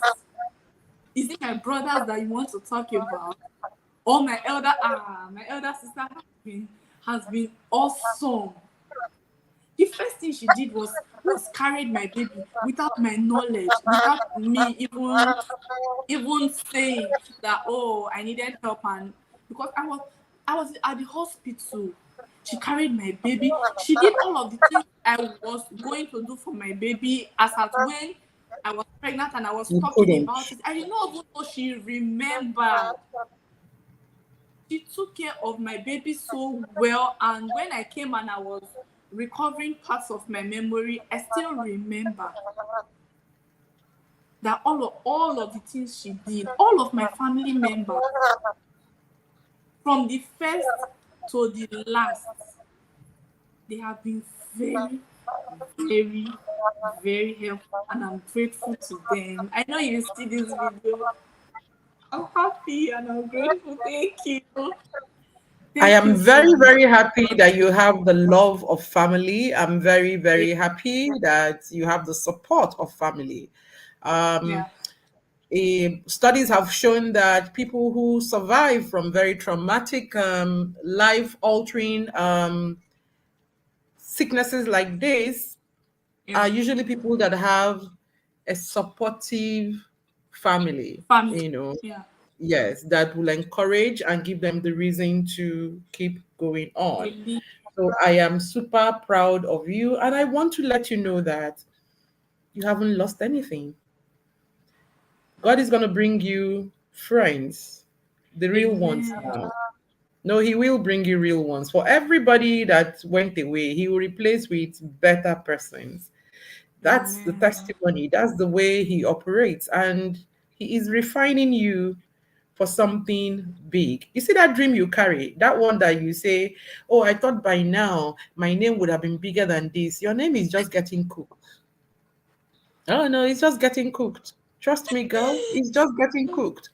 Is it my brothers that you want to talk about? Or my elder sister has been awesome. The first thing she did was carried my baby without my knowledge, without me even saying that, oh, I needed help. And because I was at the hospital, she carried my baby. She did all of the things I was going to do for my baby as at when I was pregnant and I was You talking couldn't. about it. I did not even know she remembered. She took care of my baby so well, and when I came and I was recovering parts of my memory, I still remember that all of the things she did. All of my family members, from the first to the last, they have been very very, very helpful, and I'm grateful to them. I know you see this video. I'm happy and I'm grateful. Thank you. I Thank am you so very, much. very happy that you have the love of family. I'm very, Yeah. very happy that you have the support of family. Yeah. Um, Studies have shown that people who survive from very traumatic, life altering sicknesses like this Yeah. are usually people that have a supportive family, Family. you know, Yeah. yes, that will encourage and give them the reason to keep going on. Believe. So I am super proud of you, and I want to let you know that you haven't lost anything. God is going to bring you friends, the real ones Amen. now. No, He will bring you real ones. For everybody that went away, He will replace with better persons. That's the Amen. testimony. That's the way He operates. And He is refining you for something big. You see that dream you carry, that one that you say, oh, I thought by now my name would have been bigger than this. Your name is just getting cooked. Oh, no, it's just getting cooked. Trust me, girl, it's just getting cooked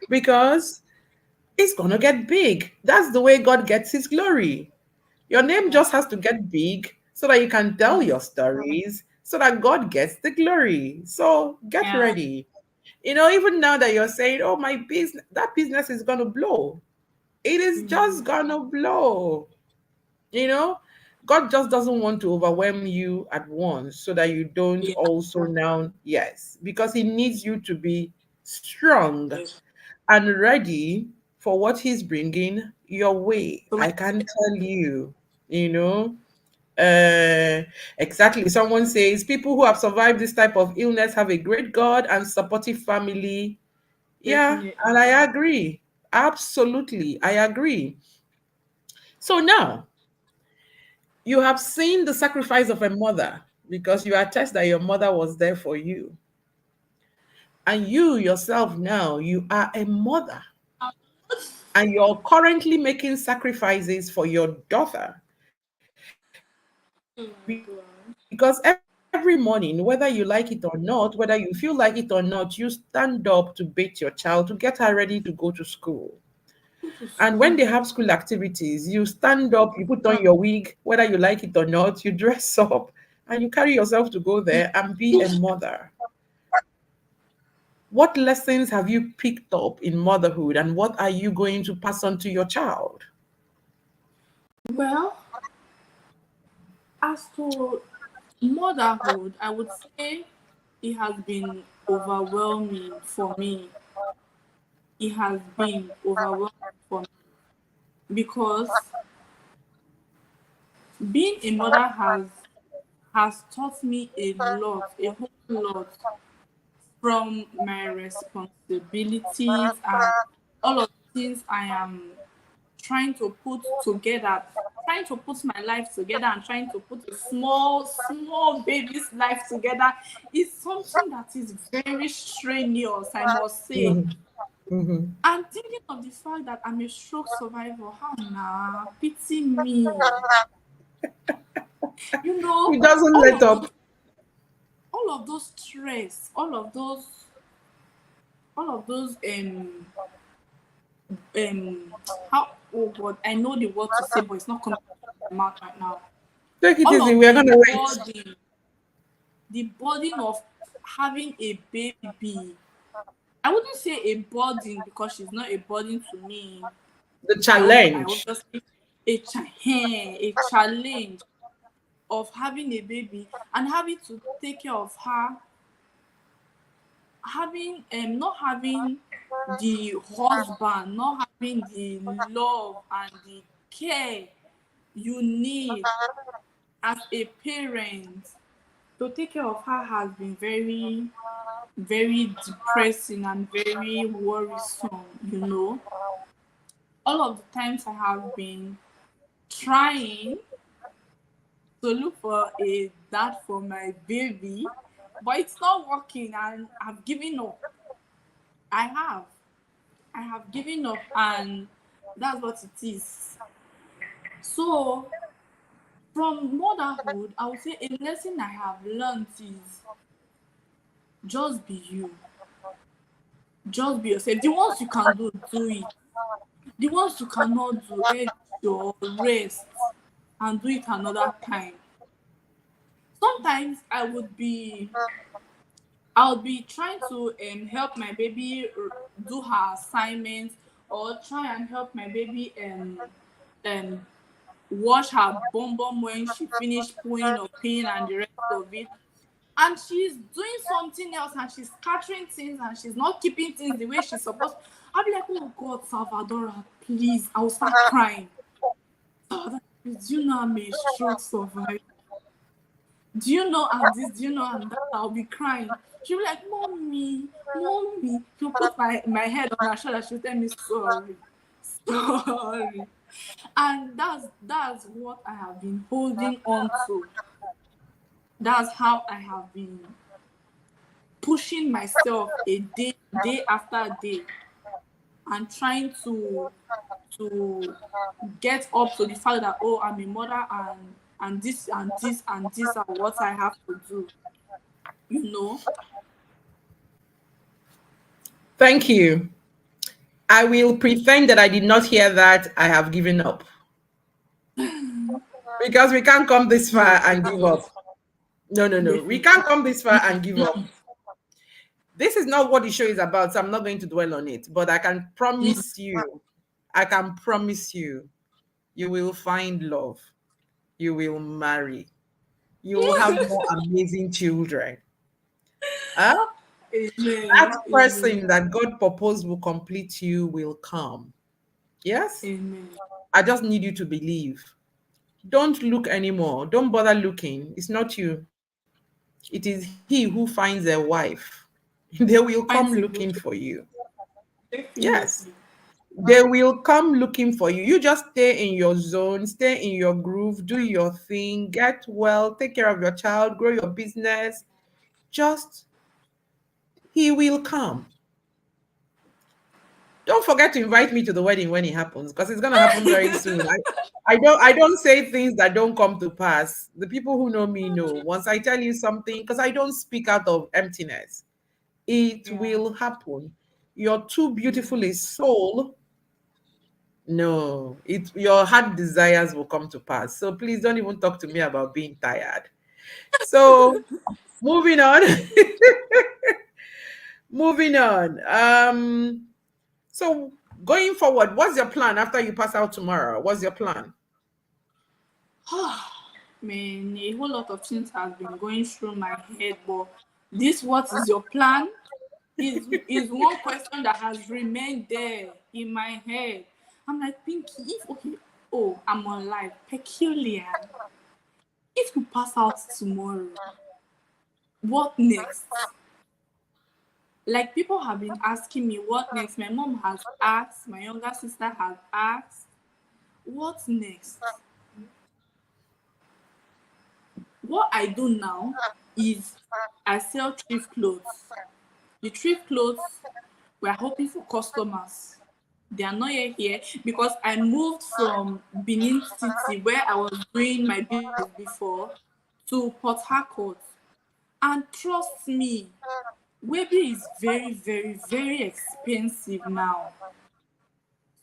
because it's going to get big. That's the way God gets His glory. Your name Yeah. just has to get big so that you can tell Mm. your stories so that God gets the glory. So get Yeah. ready. You know, even now that you're saying, oh, my business, that business is going to blow. It is Mm. just going to blow. You know, God just doesn't want to overwhelm you at once so that you don't Yeah. also now, yes, because He needs you to be strong Yeah. and ready for what He's bringing your way. So when I can tell you, you know, uh, exactly. Someone says people who have survived this type of illness have a great God and supportive family. Yeah, and definitely. I agree. Absolutely, I agree. So now you have seen the sacrifice of a mother because you attest that your mother was there for you. And you yourself now, you are a mother and you're currently making sacrifices for your daughter because Oh every my God. morning, whether you like it or not, whether you feel like it or not, you stand up to bathe your child to get her ready to go to school. And when they have Go to school school. activities, you stand up, you put on your wig, whether you like it or not, you dress up and you carry yourself to go there and be a mother. What lessons have you picked up in motherhood and what are you going to pass on to your child? Well, as to motherhood, I would say it has been overwhelming for me. It has been overwhelming for me because being a mother has taught me a lot, a whole lot, from my responsibilities and all of the things I am trying to put together, trying to put my life together and trying to put a small baby's life together is something that is very strenuous, I must say. Mhm, mhm. And thinking of the fact that I'm a stroke survivor, how nah, pity me. You He know, doesn't all let of up. those all of those stress, all of those how, oh God, I know the word to say, but it's not coming to my mouth right now. Take it All easy. of We're gonna wait. the burden of having a baby. I wouldn't say a burden because she's not a burden to me. The I would challenge. just say a challenge of having a baby and having to take care of her, having not having the husband, not having the love and the care you need as a parent. To take care of her has been very, very depressing and very worrisome, you know. All of the times I have been trying to look for a dad for my baby, but it's not working and I've given up. I have. I have given up and that's what it is. So From motherhood, I would say a lesson I have learned is just be you. Just be yourself. The ones you can do, do it. The ones you cannot do, your rest and do it another time. Sometimes I'll be trying to help my baby do her assignments, or try and help my baby um wash her bum bum when she finished pooing or peeing and the rest of it. And she's doing something else and she's scattering things and she's not keeping things the way she's supposed. I'll be like, oh God, Salvadora, please. I'll start crying. Salvadora, please, do you know I'm a stroke survivor? Do you know I'm this? Do you know I'm that? I'll be crying. She'll be like, Mommy, Mommy. She'll put my head on her shoulder. She'll tell me, sorry, sorry. And that's what I have been holding on to. That's how I have been pushing myself day after day, and trying to get up to the fact that, oh, I'm a mother, and this and this and this are what I have to do. You know? Thank you. I will pretend that I did not hear that. I have given up. Because we can't come this far No, and give up. No, no, no. We definitely. can't come this far and give up. This is not what the show is about, so I'm not going to dwell on it. But I can promise you, you will find love. You will marry. You will have more amazing children. Huh? That Amen. person Amen. that God proposed will complete you will come. Yes? Amen. I just need you to believe. Don't look anymore. Don't bother looking. It's not you. It is he who finds a wife. They will come Finds a looking good, for you. Yes. definitely. They will come looking for you. You just stay in your zone, stay in your groove, do your thing, get well, take care of your child, grow your business. Just he will come. Don't forget to invite me to the wedding when it happens, because it's gonna happen very soon. I don't say things that don't come to pass. The people who know me know. Once I tell you something, because I don't speak out of emptiness, it Yeah. will happen. You're too Yeah. beautiful a soul. No, your heart desires will come to pass. So please don't even talk to me about being tired. So moving on. Moving on. So going forward, what's your plan after you pass out tomorrow? What's your plan? Man, a whole lot of things have been going through my head, but this what is your plan is one question that has remained there in my head. I'm like, Pinky, if okay, oh, I'm on live. Peculiar. If you pass out tomorrow, what next? Like, people have been asking me what next. My mom has asked, my younger sister has asked, what next? What I do now is I sell thrift clothes. The thrift clothes, we're hoping for customers. They are not yet here because I moved from Benin City, where I was doing my business before, to Port Harcourt. And trust me, Webi is very, very, very expensive now.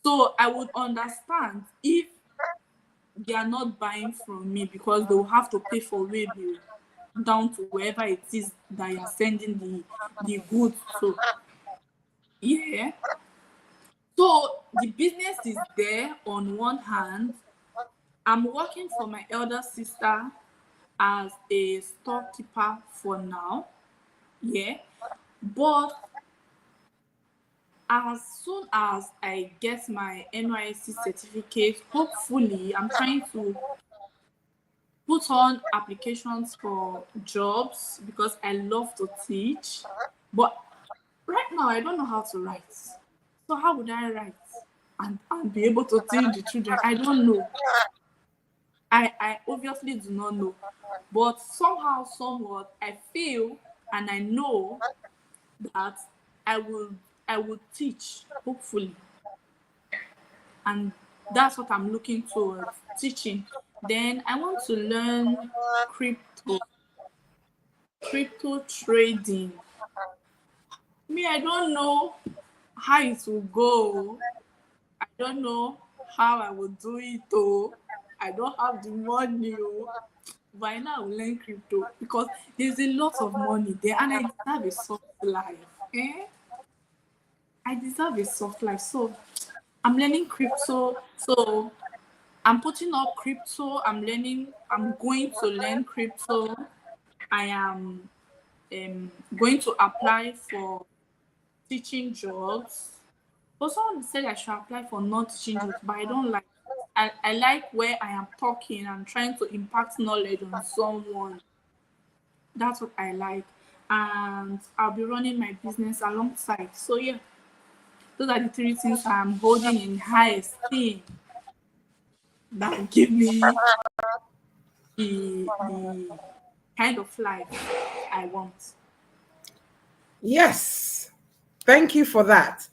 So I would understand if they are not buying from me, because they will have to pay for Webi down to wherever it is that you're sending the goods to. Yeah. So the business is there on one hand. I'm working for my elder sister as a storekeeper for now. Yeah. But as soon as I get my NYSC certificate, hopefully I'm trying to put on applications for jobs because I love to teach. But right now I don't know how to write. So how would I write and be able to teach the children? I don't know. I obviously do not know. But somehow, somewhat, I feel and I know that I will I will teach, hopefully. And that's what I'm looking towards, teaching. Then I want to learn crypto, crypto trading. Me, I don't know how it will go. I don't know how I will do it though. I don't have the money. Oh. By now, I will learn crypto because there's a lot of money there and I deserve a soft life. Eh? I deserve a soft life. So I'm learning crypto. So I'm putting up crypto. I'm going to learn crypto. I am going to apply for teaching jobs. But someone said I should apply for non-teaching jobs, but I don't like it. I like where I am talking and trying to impact knowledge on someone. That's what I like. And I'll be running my business alongside. So yeah, those are the three things I'm holding in high esteem that will give me the kind of life I want. Yes. Thank you for that.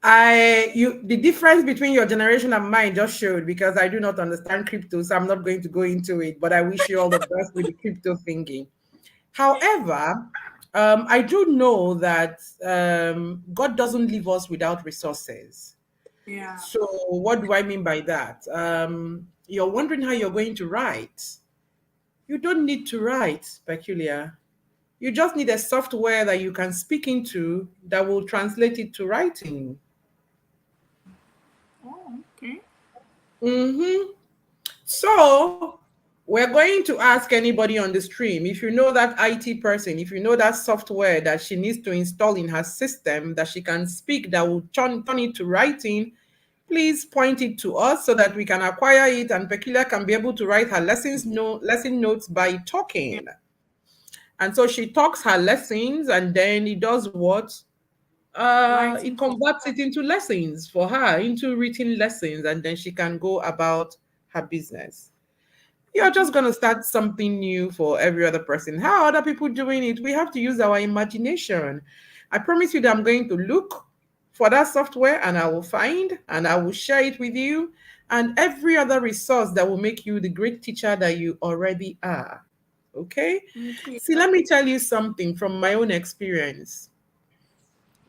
The difference between your generation and mine just showed because I do not understand crypto, so I'm not going to go into it, but I wish you all the best with the crypto thinking. However, I do know that God doesn't leave us without resources. Yeah. So, what do I mean by that? You're wondering how you're going to write. You don't need to write, Peculiar. You just need a software that you can speak into that will translate it to writing. Oh, okay. Mm-hmm. So, we're going to ask anybody on the stream if you know that IT person, if you know that software that she needs to install in her system that she can speak that will turn it to writing, please point it to us so that we can acquire it and Peculiar can be able to write her lesson notes by Yeah. talking. And so she talks her lessons and then it does what? It Writing for converts it into lessons for her, into written lessons, and then she can go about her business. You're just going to start something new for every other person. How are other people doing it? We have to use our imagination. I promise you that I'm going to look for that software and I will find and I will share it with you and every other resource that will make you the great teacher that you already are. Okay? okay. See, let me tell you something from my own experience.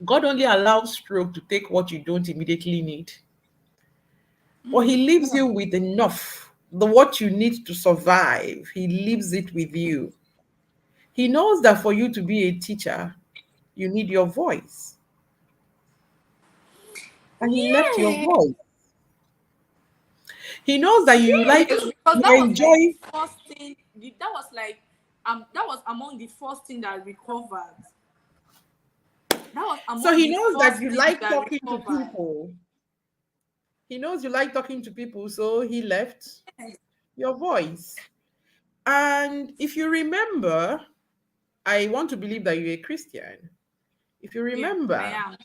God only allows stroke to take what you don't immediately need, but He leaves you with enough. The what you need to survive, He leaves it with you. He knows that for you to be a teacher, you need your voice, and He left your Yeah. voice. He knows that Yes, because you that was like the enjoy. first thing. That was like that was among the first thing that recovered. That was So among He the knows that first you things like that talking to recovered. people. He knows you like talking to people, so He left Yes. your voice. And if you remember, I want to believe that you're a Christian. If you Yeah, I remember, am.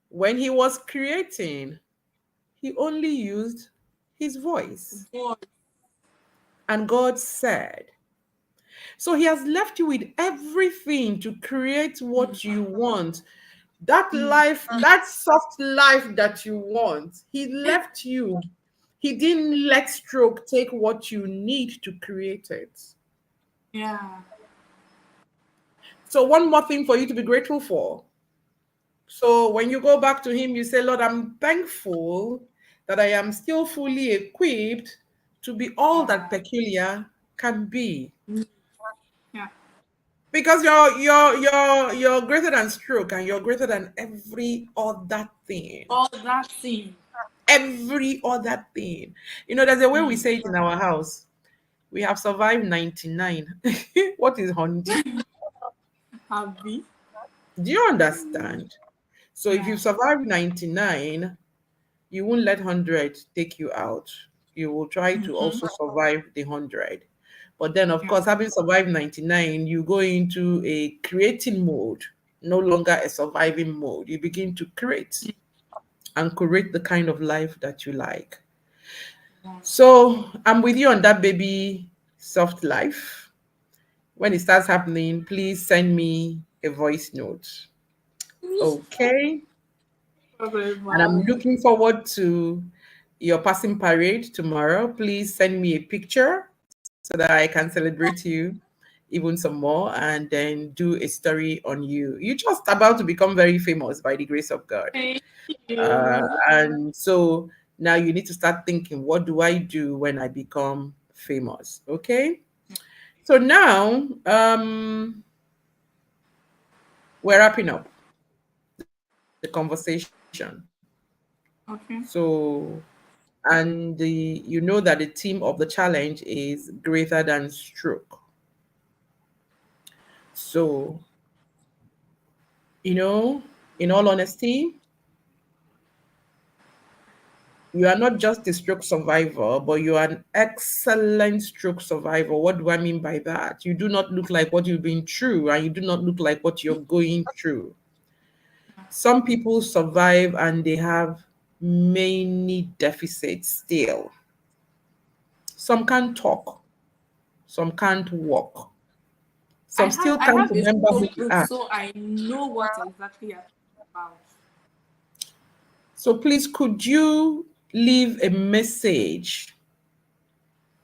when he was creating, he only used his voice. Boy. And God said, so he has left you with everything to create what you want. That life, that soft life that you want, he left you. He didn't let stroke take what you need to create it. Yeah. So, one more thing for you to be grateful for. So when you go back to him, you say, Lord, I'm thankful that I am still fully equipped to be all that Yeah. peculiar can be. Yeah. Because you're greater than stroke and you're greater than every other thing. All that thing. Every other thing. You know, there's a way we say it in our house. We have survived 99. What is 100? Happy. Do you understand? So if Yeah. you've survived 99, you won't let 100 take you out. You will try to also survive the 100. But then, of Yeah. course, having survived 99, you go into a creating mode, no longer a surviving mode. You begin to create and create the kind of life that you like. So I'm with you on that baby soft life. When it starts happening, please send me a voice note. Okay. Very And I'm much. looking forward to your passing parade tomorrow, please send me a picture so that I can celebrate you even some more and then do a story on you. You're just about to become very famous by the grace of God. Thank Uh, you. and so now you need to start thinking, what do I do when I become famous? Okay. So now we're wrapping up the conversation. Okay. So, and you know that the theme of the challenge is greater than stroke. So, in all honesty, you are not just a stroke survivor, but you are an excellent stroke survivor. What do I mean by that? You do not look like what you've been through, and you do not look like what you're going through. Some people survive and they have many deficits still. Some can't talk, some can't walk, some still I can't have a remember who stroke they group, are. so I know what exactly you're talking about. So please, could you leave a message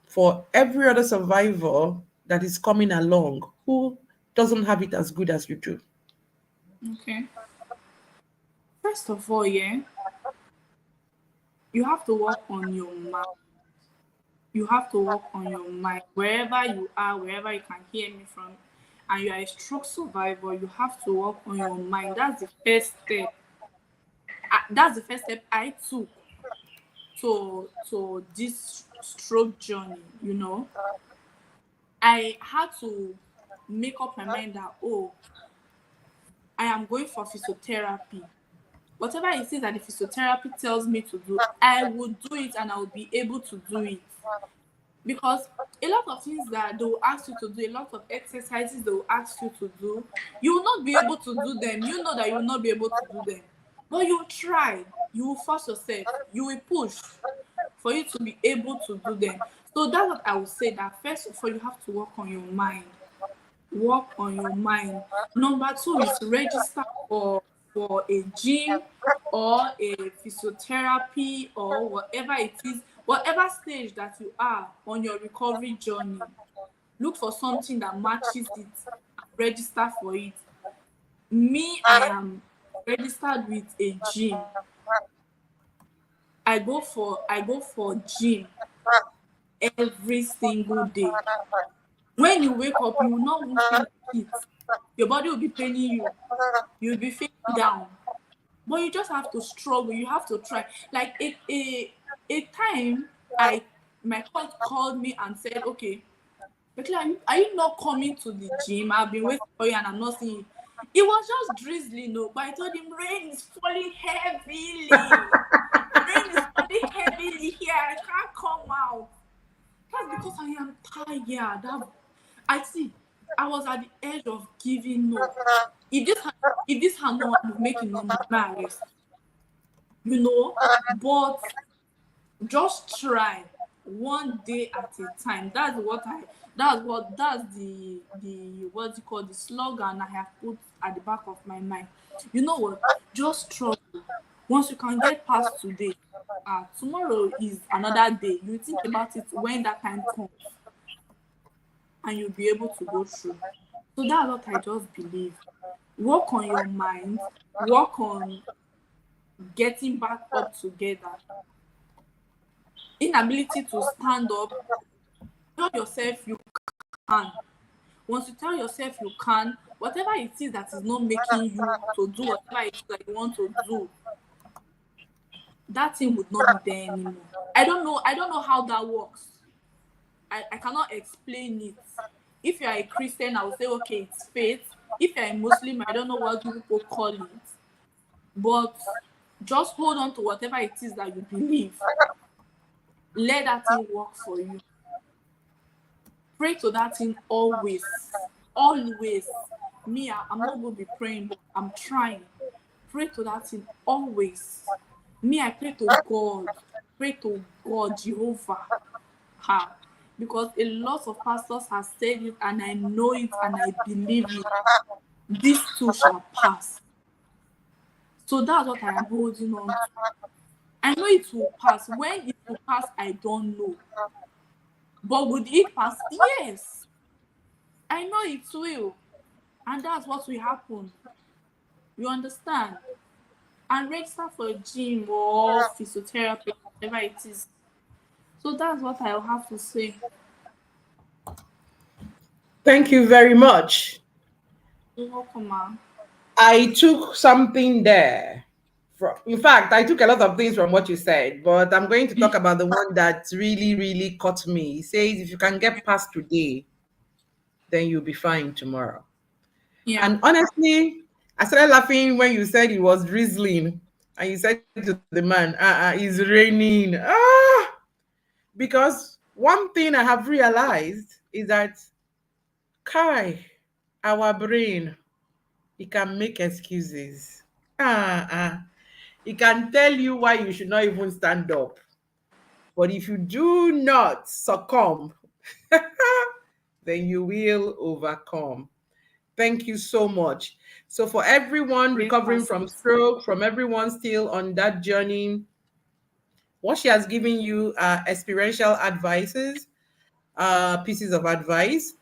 for every other survivor that is coming along who doesn't have it as good as you do? Okay. First of all, yeah, you have to work on your mind. You have to work on your mind. Wherever you are, wherever you can hear me from, and you are a stroke survivor, you have to work on your mind. That's the first step. That's the first step I took to this stroke journey. I had to make up my mind that, oh, I am going for physiotherapy. Whatever it is that the physiotherapy tells me to do, I will do it and I will be able to do it. Because a lot of things that they will ask you to do, a lot of exercises they will ask you to do, you will not be able to do them. You know that you will not be able to do them. But you try, you will force yourself, you will push for you to be able to do them. So that's what I would say, that first of all, you have to work on your mind. Work on your mind. Number two is register for a gym or a physiotherapy or whatever it is, whatever stage that you are on your recovery journey. Look for something that matches it and register for it. Me, I am registered with a gym. I go for gym every single day. When you wake up, you will not even feel like it. Your body will be paining you. You'll be feeling down. But you just have to struggle. You have to try. Like a time, I my coach called me and said, "Okay, Becky, are you not coming to the gym? I've been waiting for you and I'm not seeing you." It was just drizzling, no. But I told him, rain is falling heavily. Rain is falling heavily here. I can't come out. That's because I am tired. I see. I was at the edge of giving up. If this hand, if this hand no one will make it normal, my arrest. But just try one day at a time. That's the what's it called, the slogan I have put at the back of my mind. You know what? Just struggle. Once you can get past today, tomorrow is another day. You think about it when that time comes and you'll be able to go through. So that's what I just believe. Work on your mind, work on getting back up together. Inability to stand up, tell yourself you can. Once you tell yourself you can, whatever it is that is not making you to do whatever it is that you want to do, that thing would not be there anymore. I don't know how that works. I cannot explain it. If you are a Christian, I will say, okay, it's faith. If you're a Muslim, I don't know what you people call it. But just hold on to whatever it is that you believe. Let that thing work for you. Pray to that thing always. Always. Me, I'm not going to be praying, but I'm trying. Pray to that thing always. Me, I pray to God. Pray to God, Jehovah. Ha. Because a lot of pastors have said it, and I know it, and I believe it. This too shall pass. So that's what I am holding on to. I know it will pass. When it will pass, I don't know. But would it pass? Yes. I know it will. And that's what will happen. You understand? And register for gym or physiotherapy, whatever it is. So that's what I'll have to say. Thank you very much. You're welcome, ma. I took something there. In fact, I took a lot of things from what you said, but I'm going to talk about the one that really, really caught me. He says, if you can get past today, then you'll be fine tomorrow. Yeah. And honestly, I started laughing when you said it was drizzling. And you said to the man, it's raining. Because one thing I have realized is that, Kai, our brain, it can make excuses. It can tell you why you should not even stand up. But if you do not succumb, then you will overcome. Thank you so much. So, for everyone Great recovering from pursuit. stroke, from everyone still on that journey, what she has given you are experiential advices, pieces of advice.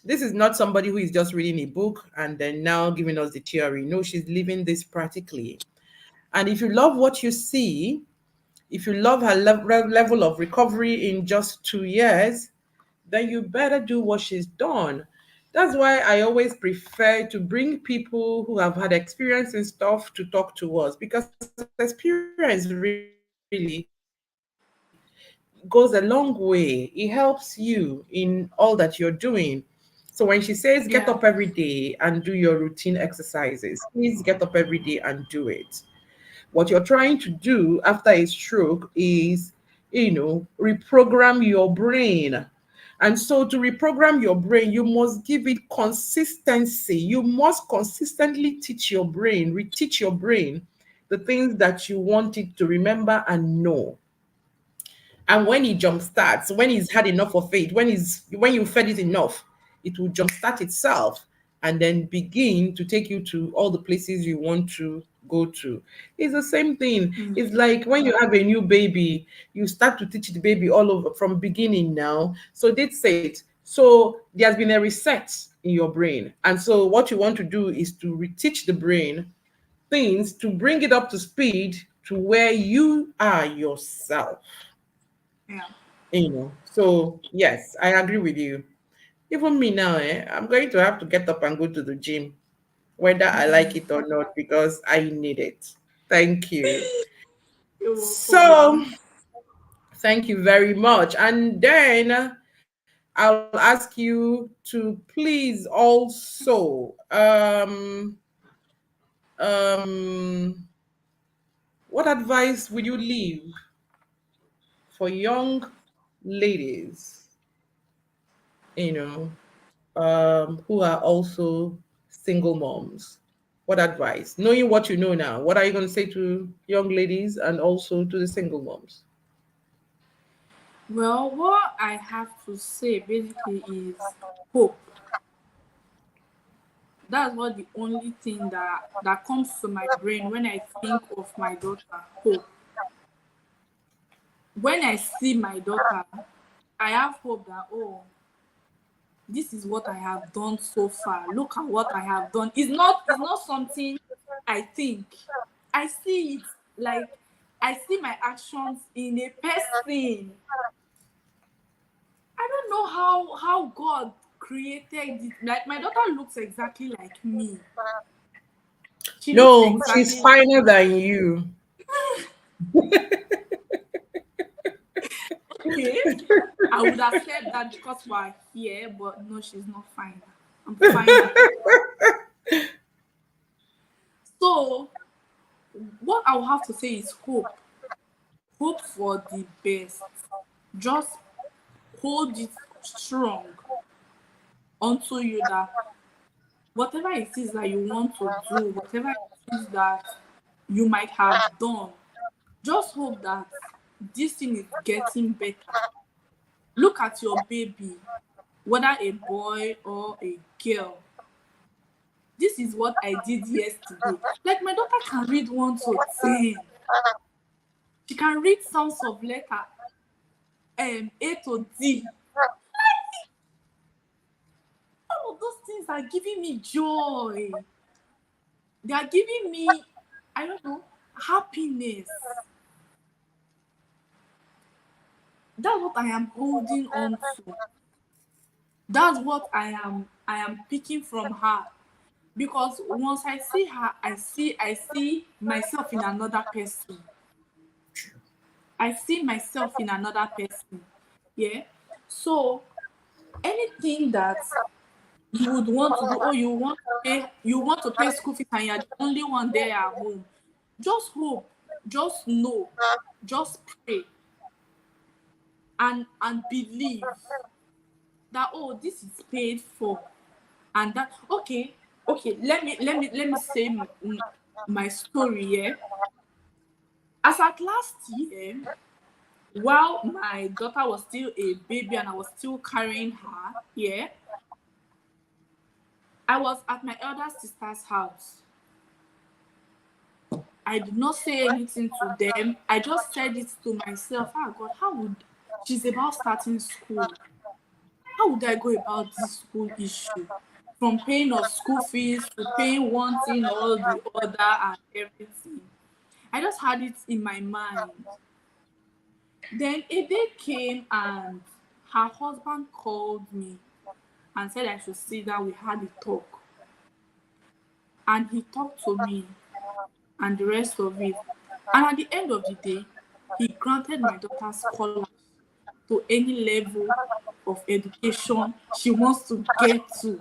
This is not somebody who is just reading a book and then now giving us the theory. No, she's living this practically. And if you love what you see, if you love her level of recovery in just 2 years, then you better do what she's done. That's why I always prefer to bring people who have had experience in stuff to talk to us, because experience really goes a long way. It helps you in all that you're doing. So when she says get up every day and do your Yeah. routine exercises, please get up every day and do it. What you're trying to do after a stroke is, reprogram your brain. And so to reprogram your brain, you must give it consistency. You must consistently teach your brain, reteach your brain the things that you want it to remember and know. And when it jump starts, when it's had enough of it, when you fed it enough, it will jumpstart itself and then begin to take you to all the places you want to go to. It's the same thing. Mm. It's like when you have a new baby, you start to teach the baby all over from beginning now. So that's it. So there's been a reset in your brain. And so what you want to do is to reteach the brain things to bring it up to speed to where you are yourself. Yeah. So yes, I agree with you. Even me now, I'm going to have to get up and go to the gym, whether I like it or not, because I need it. Thank you. You're welcome, So ma. thank you very much. And then I'll ask you to please also um what advice would you leave for young ladies, you know, who are also single moms? What advice? Knowing what you know now, what are you going to say to young ladies and also to the single moms? Well, what I have to say basically is hope. That's what the only thing that comes to my brain when I think of my daughter. Hope. When I see my daughter, I have hope that, oh, this is what I have done so far. Look at what I have done. It's not something I think. I see it, like I see my actions in a person. I don't know how God created it. Like my daughter looks exactly like me. She looks No, she's exactly finer than you. okay. I would accept that because we're here, but no, she's not finer. I'm finer. So what I will have to say is hope. Hope for the best. Just hold it strong unto you that whatever it is that you want to do, whatever it is that you might have done, just hope that this thing is getting better. Look at your baby, whether a boy or a girl. This is what I did yesterday. Like my daughter can read 1 to 10. can read sounds of letter A to D. All of those things are giving me joy. They are giving me, I don't know, happiness. That's what I am holding on to. That's what I am picking from her. Because once I see her, I see myself in another person. I see myself in another person. Yeah. So anything that you would want to do, or you want to pay school fees and you're the only one there at home, just hope, just know, just pray, and believe that, oh, this is paid for. And that, okay, let me say my story. Yeah. As at last year, while my daughter was still a baby and I was still carrying her, yeah, I was at my elder sister's house. I did not say anything to them. I just said it to myself. Ah, God, how would she's about starting school? How would I go about this school issue? From paying of school fees to paying one thing or the other and everything. I just had it in my mind. Then a day came and her husband called me and said I should sit down. We had a talk. And he talked to me and the rest of it. And at the end of the day, he granted my daughter scholarship to any level of education she wants to get to.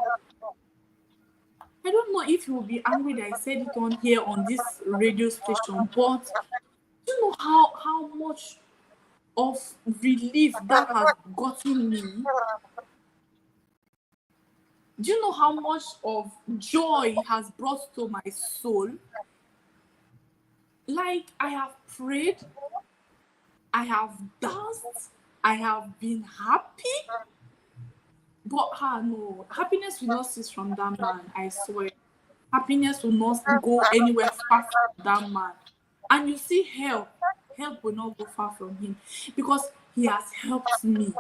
I don't know if you will be angry that I said it on here on this radio station, but do you know how much of relief that has gotten me? Do you know how much of joy it has brought to my soul? Like, I have prayed, I have danced, I have been happy, but no, happiness will not cease from that man, I swear. Happiness will not go anywhere far from that man. And you see, help will not go far from him because he has helped me.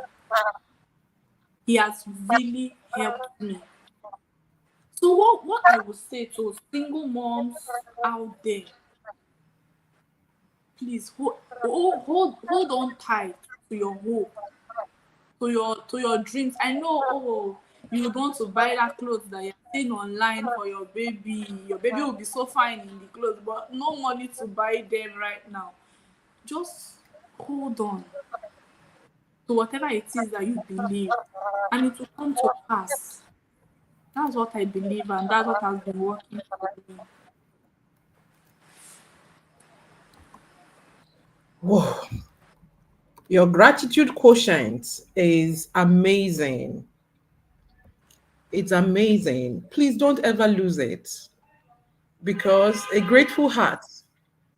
He has really helped me. So what I would say to single moms out there, please hold on tight to your hope, to your dreams. I know, oh, you would want to buy that clothes that you're seeing online for your baby. Your baby will be so fine in the clothes, but no money to buy them right now. Just hold on to whatever it is that you believe, and it will come to pass. That's what I believe, and that's what has been working for me. Whoa. Your gratitude quotient is amazing. It's amazing. Please don't ever lose it, because a grateful heart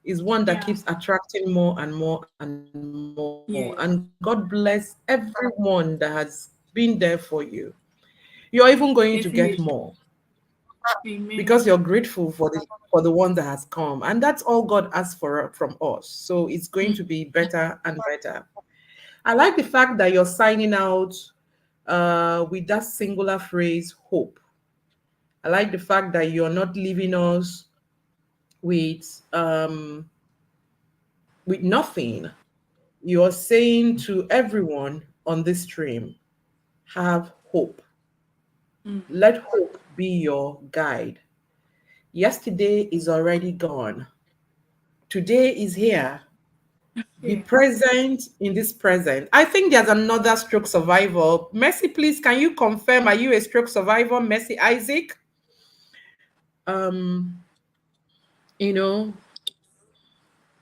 is one that Yeah, keeps attracting more and more and more. And God yeah, bless everyone that has been there for you. You're even going to get more definitely. because you're Amen. grateful for the one that has come, and that's all God asks for from us. So it's going Mm, to be better and better. I like the fact that you're signing out with that singular phrase, hope. I like the fact that you're not leaving us with nothing. You're saying to everyone on this stream, have hope. mm, Let hope be your guide. Yesterday is already gone. Today is here. Be yeah. present in this present. I think there's another stroke survivor. Mercy, please, can you confirm? Are you a stroke survivor, Mercy Isaac? Um, you know,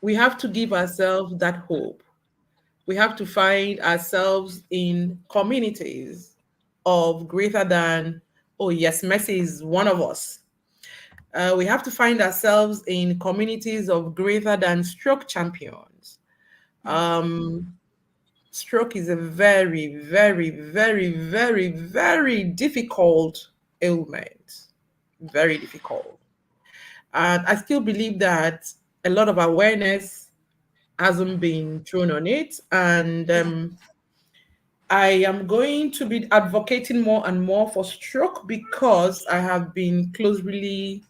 we have to give ourselves that hope. We have to find ourselves in communities of greater than, oh, yes, Mercy is one of us. We have to find ourselves in communities of greater than stroke champions. Mm, Um, Stroke is a very, very, very, very, very difficult ailment. Very difficult. And I still believe that a lot of awareness hasn't been thrown on it. And I am going to be advocating more and more for stroke because I have been closely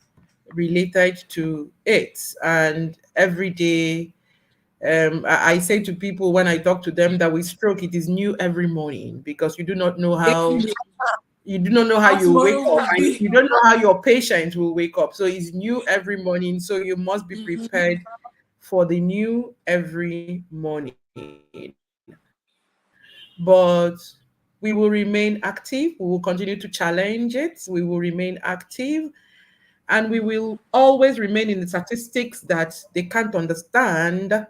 related to it. And every day, I say to people when I talk to them that with stroke, it is new every morning because Every day. you do not know how How you wake tomorrow up, will and be. you don't know how your patient will wake up. So it's new every morning. So you must be Mhm. prepared for the new every morning. But we will remain active. We will continue to challenge it. We will remain active. And we will always remain in the statistics that they can't understand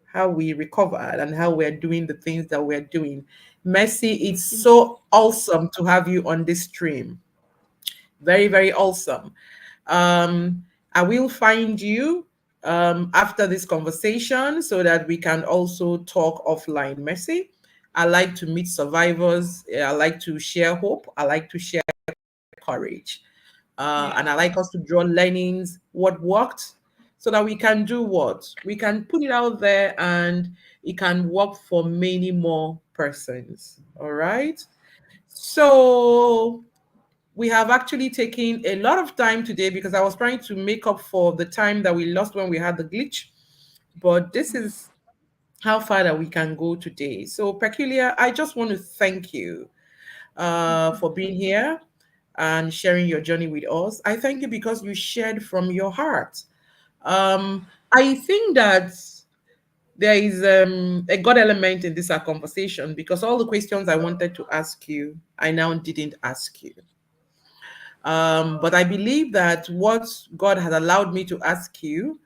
how we recovered and how we're doing the things that we're doing. Mercy, it's so awesome to have you on this stream. Very, very awesome. Um, I will find you after this conversation so that we can also talk offline. Mercy, I like to meet survivors. I like to share hope. I like to share courage. Yeah. And I like us to draw learnings, what worked, so that we can do what? We can put it out there and it can work for many more persons. All right. So we have actually taken a lot of time today because I was trying to make up for the time that we lost when we had the glitch. But this is how far that we can go today. So, Peculiar, I just want to thank you for being here and sharing your journey with us. I thank you because you shared from your heart. I think that there is a God element in this our conversation because all the questions I wanted to ask you, I now didn't ask you. But I believe that what God has allowed me to ask you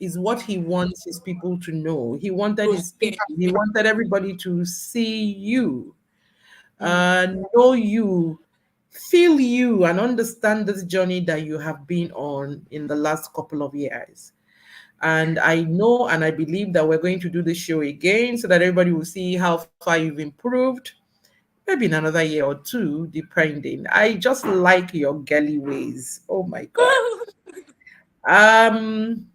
is what He wants His people to know. He wanted Oh, His yeah. people, He wanted everybody to see you, Mm. know you, feel you, and understand this journey that you have been on in the last couple of years. And I know and I believe that we're going to do the show again so that everybody will see how far you've improved. Maybe in another year or two, depending. I just like your girly ways. Oh my God. Um,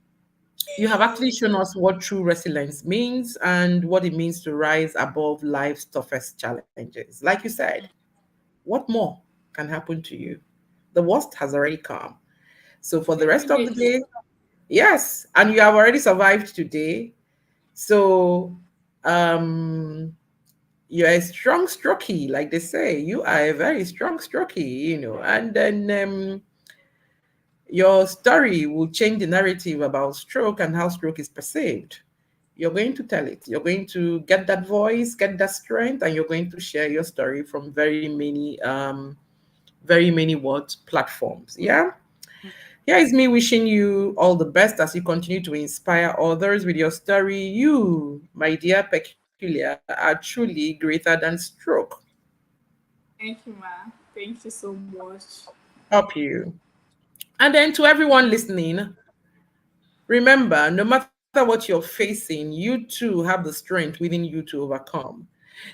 you have actually shown us what true resilience means and what it means to rise above life's toughest challenges. Like you said, what more can happen to you? The worst has already come. So for the rest of the Definitely. day, yes, and you have already survived today. So um you're a strong strokey, like they say. You are a very strong strokey. And then your story will change the narrative about stroke and how stroke is perceived. You're going to tell it. You're going to get that voice, get that strength, and you're going to share your story from very many what platforms. Yeah. Here is me wishing you all the best as you continue to inspire others with your story. You, my dear Peculiar, are truly greater than stroke. Thank you, ma. Thank you so much. Up you. And then to everyone listening, remember, no matter what you're facing, you too have the strength within you to overcome.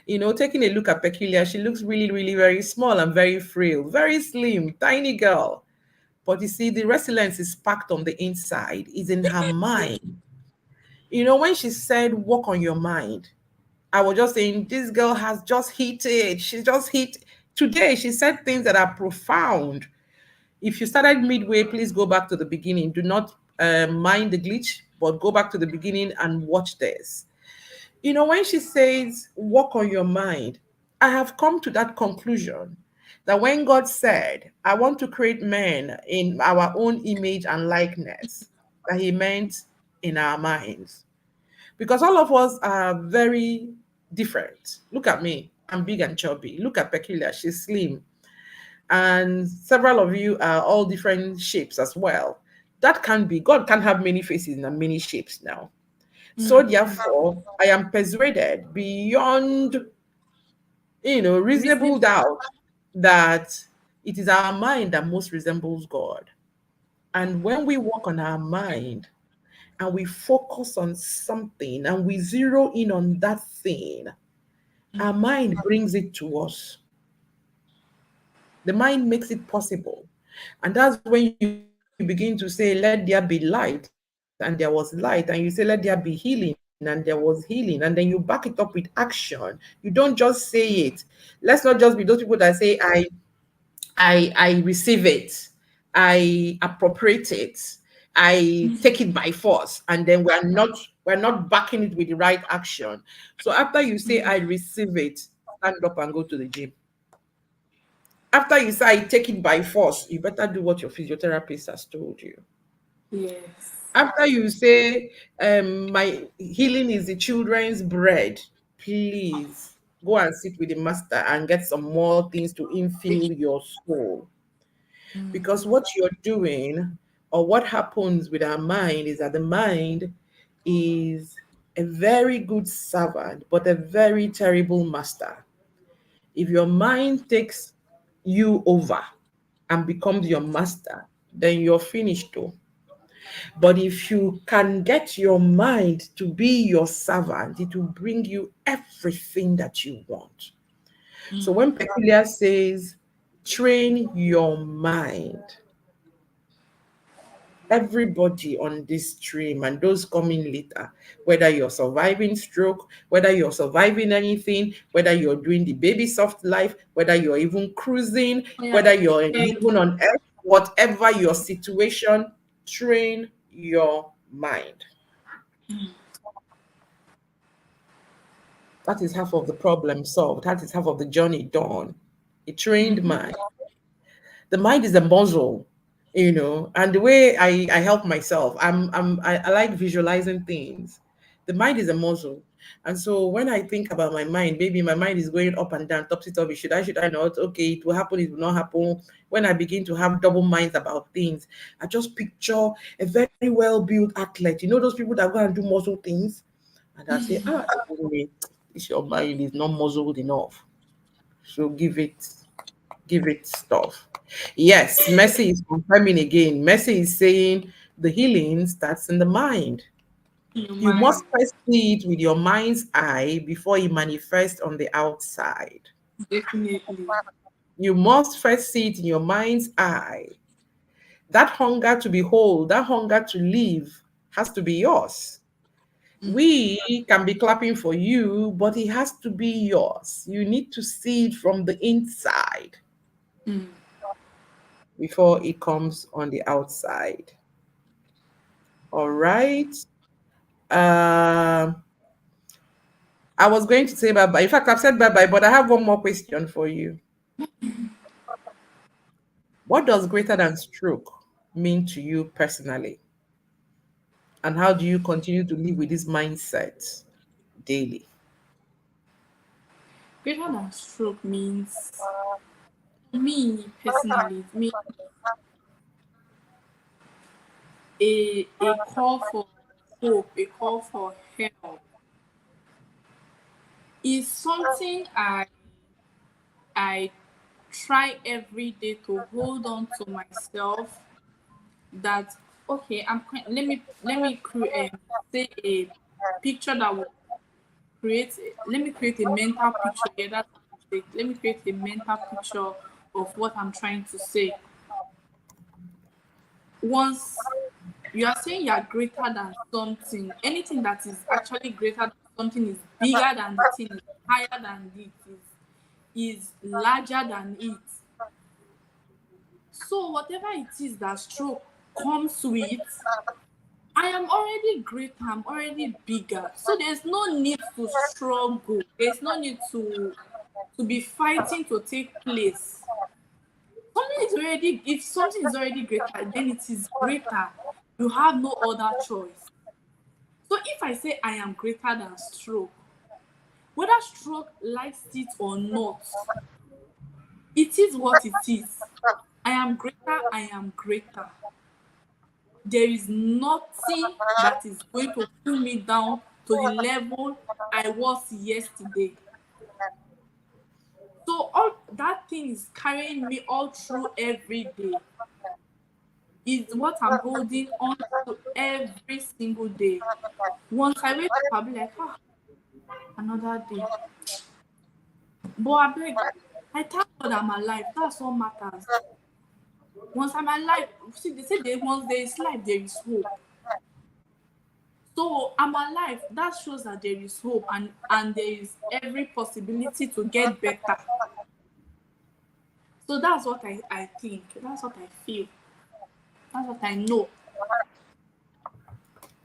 Taking a look at Peculiar, she looks really, really very small and very frail, very slim, tiny girl. But you see, the resilience is packed on the inside, is in her mind. When she said, work on your mind, I was just saying, this girl has just hit it. She just hit. Today, she said things that are profound. If you started midway, please go back to the beginning. Do not mind the glitch, but go back to the beginning and watch this. When she says, work on your mind, I have come to that conclusion that when God said, I want to create men in our own image and likeness, that He meant in our minds. Because all of us are very different. Look at me, I'm big and chubby. Look at Peculiar, she's slim. And several of you are all different shapes as well. That can be, God can have many faces and many shapes now. So Mm. therefore, I am persuaded beyond, reasonable Reason. doubt that it is our mind that most resembles God. And when we work on our mind and we focus on something and we zero in on that thing, our mind brings it to us. The mind makes it possible. And that's when you begin to say, let there be light. And there was light. And you say, let there be healing. And there was healing. and there was healing, and then you back it up with action. You don't just say it. Let's not just be those people that say, I receive it, I appropriate it, I take it by force, and then we're not backing it with the right action. So after you say I receive it, stand up and go to the gym. After you say I take it by force, you better do what your physiotherapist has told you. Yes. After you say my healing is the children's bread, please go and sit with the master and get some more things to infill your soul. Because what you're doing, or what happens with our mind, is that the mind is a very good servant, but a very terrible master. If your mind takes you over and becomes your master, then you're finished too. But if you can get your mind to be your servant, it will bring you everything that you want. So when Peculiar says, train your mind, everybody on this stream and those coming later, whether you're surviving stroke, whether you're surviving anything, whether you're doing the baby soft life, whether you're even cruising, Oh yeah. whether you're Egg. even on earth, whatever your situation, train your mind. That is half of the problem solved. That is half of the journey done. A trained mind. The mind is a muscle, and the way I help myself, I like visualizing things. The mind is a muscle. And so when I think about my mind, maybe my mind is going up and down, topsy turvy. Should I not? Okay, it will happen, it will not happen. When I begin to have double minds about things, I just picture a very well built athlete. You know those people that go and do muscle things? And I say, anyway, this your mind is not muzzled enough. So give it stuff. Yes, Messi is confirming again. Messi is saying the healing starts in the mind. In your You mind. must first see it with your mind's eye before it manifests on the outside. Definitely. You must first see it in your mind's eye. That hunger to behold, that hunger to live has to be yours. We can be clapping for you, but it has to be yours. You need to see it from the inside before it comes on the outside. All right. Um, I was going to say bye bye. In fact, I've said bye bye, but I have one more question for you. What does greater than stroke mean to you personally? And how do you continue to live with this mindset daily? Greater than stroke means, me personally, it means a call for hope, a call for help. Is something I try every day to hold on to myself, that okay, say a picture that will let me create a mental picture. Yeah, that's what I'm saying. Let me create a mental picture of what I'm trying to say. Once you are saying you are greater than something, anything that is actually greater than something is bigger than the thing, is higher than it, is larger than it. So whatever it is that stroke comes with, I am already greater, I'm already bigger. So there's no need to struggle. There's no need to be fighting to take place. If something is already greater, then it is greater. You have no other choice. So if I say I am greater than stroke, whether stroke likes it or not, it is what it is. I am greater, I am greater. There is nothing that is going to pull me down to the level I was yesterday. So all that thing is carrying me all through every day. Is what I'm holding on to every single day. Once I wake up, I'll be like, another day. But I beg, I thank God I'm alive. That's all matters. Once I'm alive, see, they say once there is life, there is hope. So I'm alive. That shows that there is hope, and there is every possibility to get better. So that's what I think. That's what I feel. That's what I know.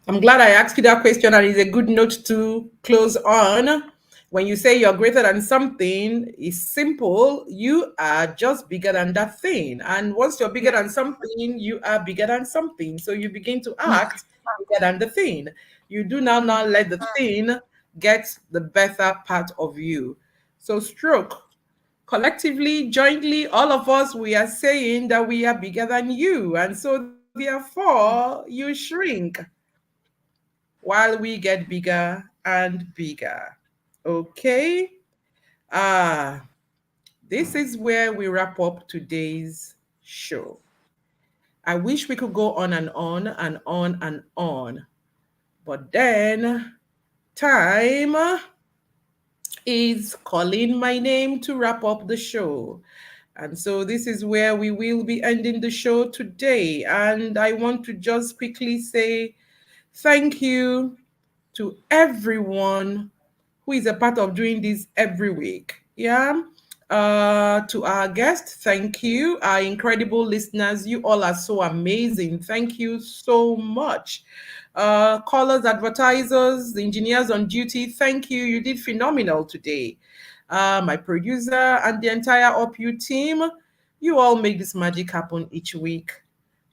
I'm glad I asked you that question, and it's a good note to close on. When you say you're greater than something, it's simple. You are just bigger than that thing. And once you're bigger Yeah. than something, you are bigger than something. So you begin to act bigger than the thing. You do now Mm. not let the thing get the better part of you. So stroke. Collectively, jointly, all of us, we are saying that we are bigger than you. And so therefore, you shrink while we get bigger and bigger. Okay? Ah, this is where we wrap up today's show. I wish we could go on and on and on and on, but then time is calling my name to wrap up the show. And so this is where we will be ending the show today. And I want to just quickly say thank you to everyone who is a part of doing this every week. Yeah. To our guests, thank you. Our incredible listeners, you all are so amazing. Thank you so much. Callers, advertisers, the engineers on duty, thank you. You did phenomenal today. My producer and the entire OPU team, you all make this magic happen each week.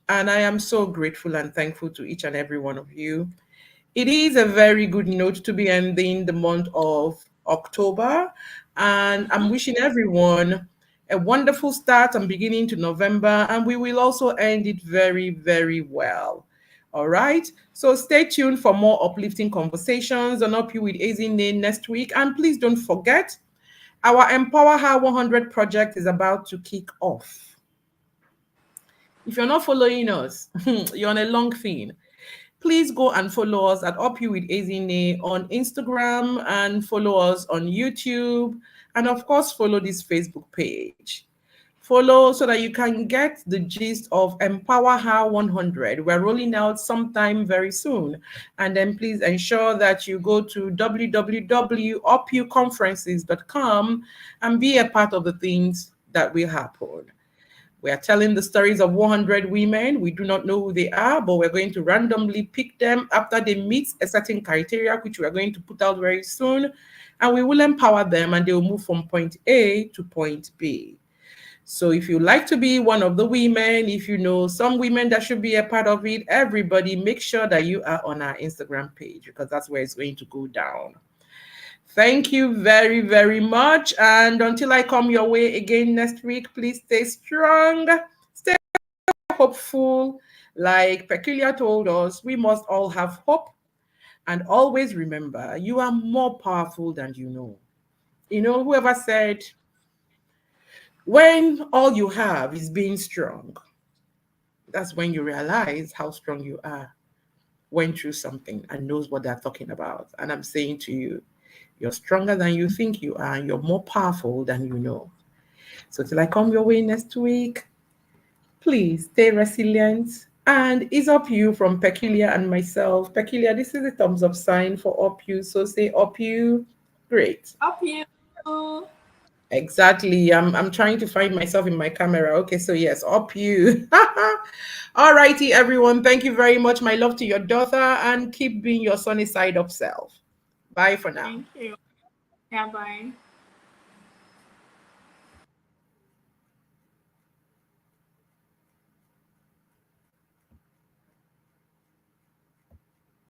And I am so grateful and thankful to each and every one of you. It is a very good note to be ending the month of October, and I'm wishing everyone a wonderful start and beginning to November, and we will also end it very, very well. All right. So stay tuned for more uplifting conversations on Up You with Ezinne next week. And please don't forget, our Empower Her 100 project is about to kick off. If you're not following us, you're on a long thing. Please go and follow us at Up You with Ezinne on Instagram and follow us on YouTube. And of course, follow this Facebook page. Follow so that you can get the gist of Empower Her 100. We're rolling out sometime very soon. And then please ensure that you go to www.upyouconferences.com and be a part of the things that will happen. We are telling the stories of 100 women. We do not know who they are, but we're going to randomly pick them after they meet a certain criteria, which we are going to put out very soon. And we will empower them and they will move from point A to point B. So if you like to be one of the women, if you know some women that should be a part of it, everybody make sure that you are on our Instagram page because that's where it's going to go down. Thank you very, very much. And until I come your way again next week, please stay strong, stay hopeful. Like Peculiar told us, we must all have hope. And always remember, you are more powerful than you know. You know, whoever said, when all you have is being strong, that's when you realize how strong you are. Went through something and knows what they're talking about. And I'm saying to you, you're stronger than you think you are, and you're more powerful than you know. So till I come your way next week, please stay resilient. And it's up you from Peculiar and myself. Peculiar, this is a thumbs up sign for up you. So say up you. Great. Up you. Exactly. I'm trying to find myself in my camera. Okay, so yes, up you. All righty, everyone. Thank you very much. My love to your daughter, and keep being your sunny side up self. Bye for now. Thank you. Yeah, bye.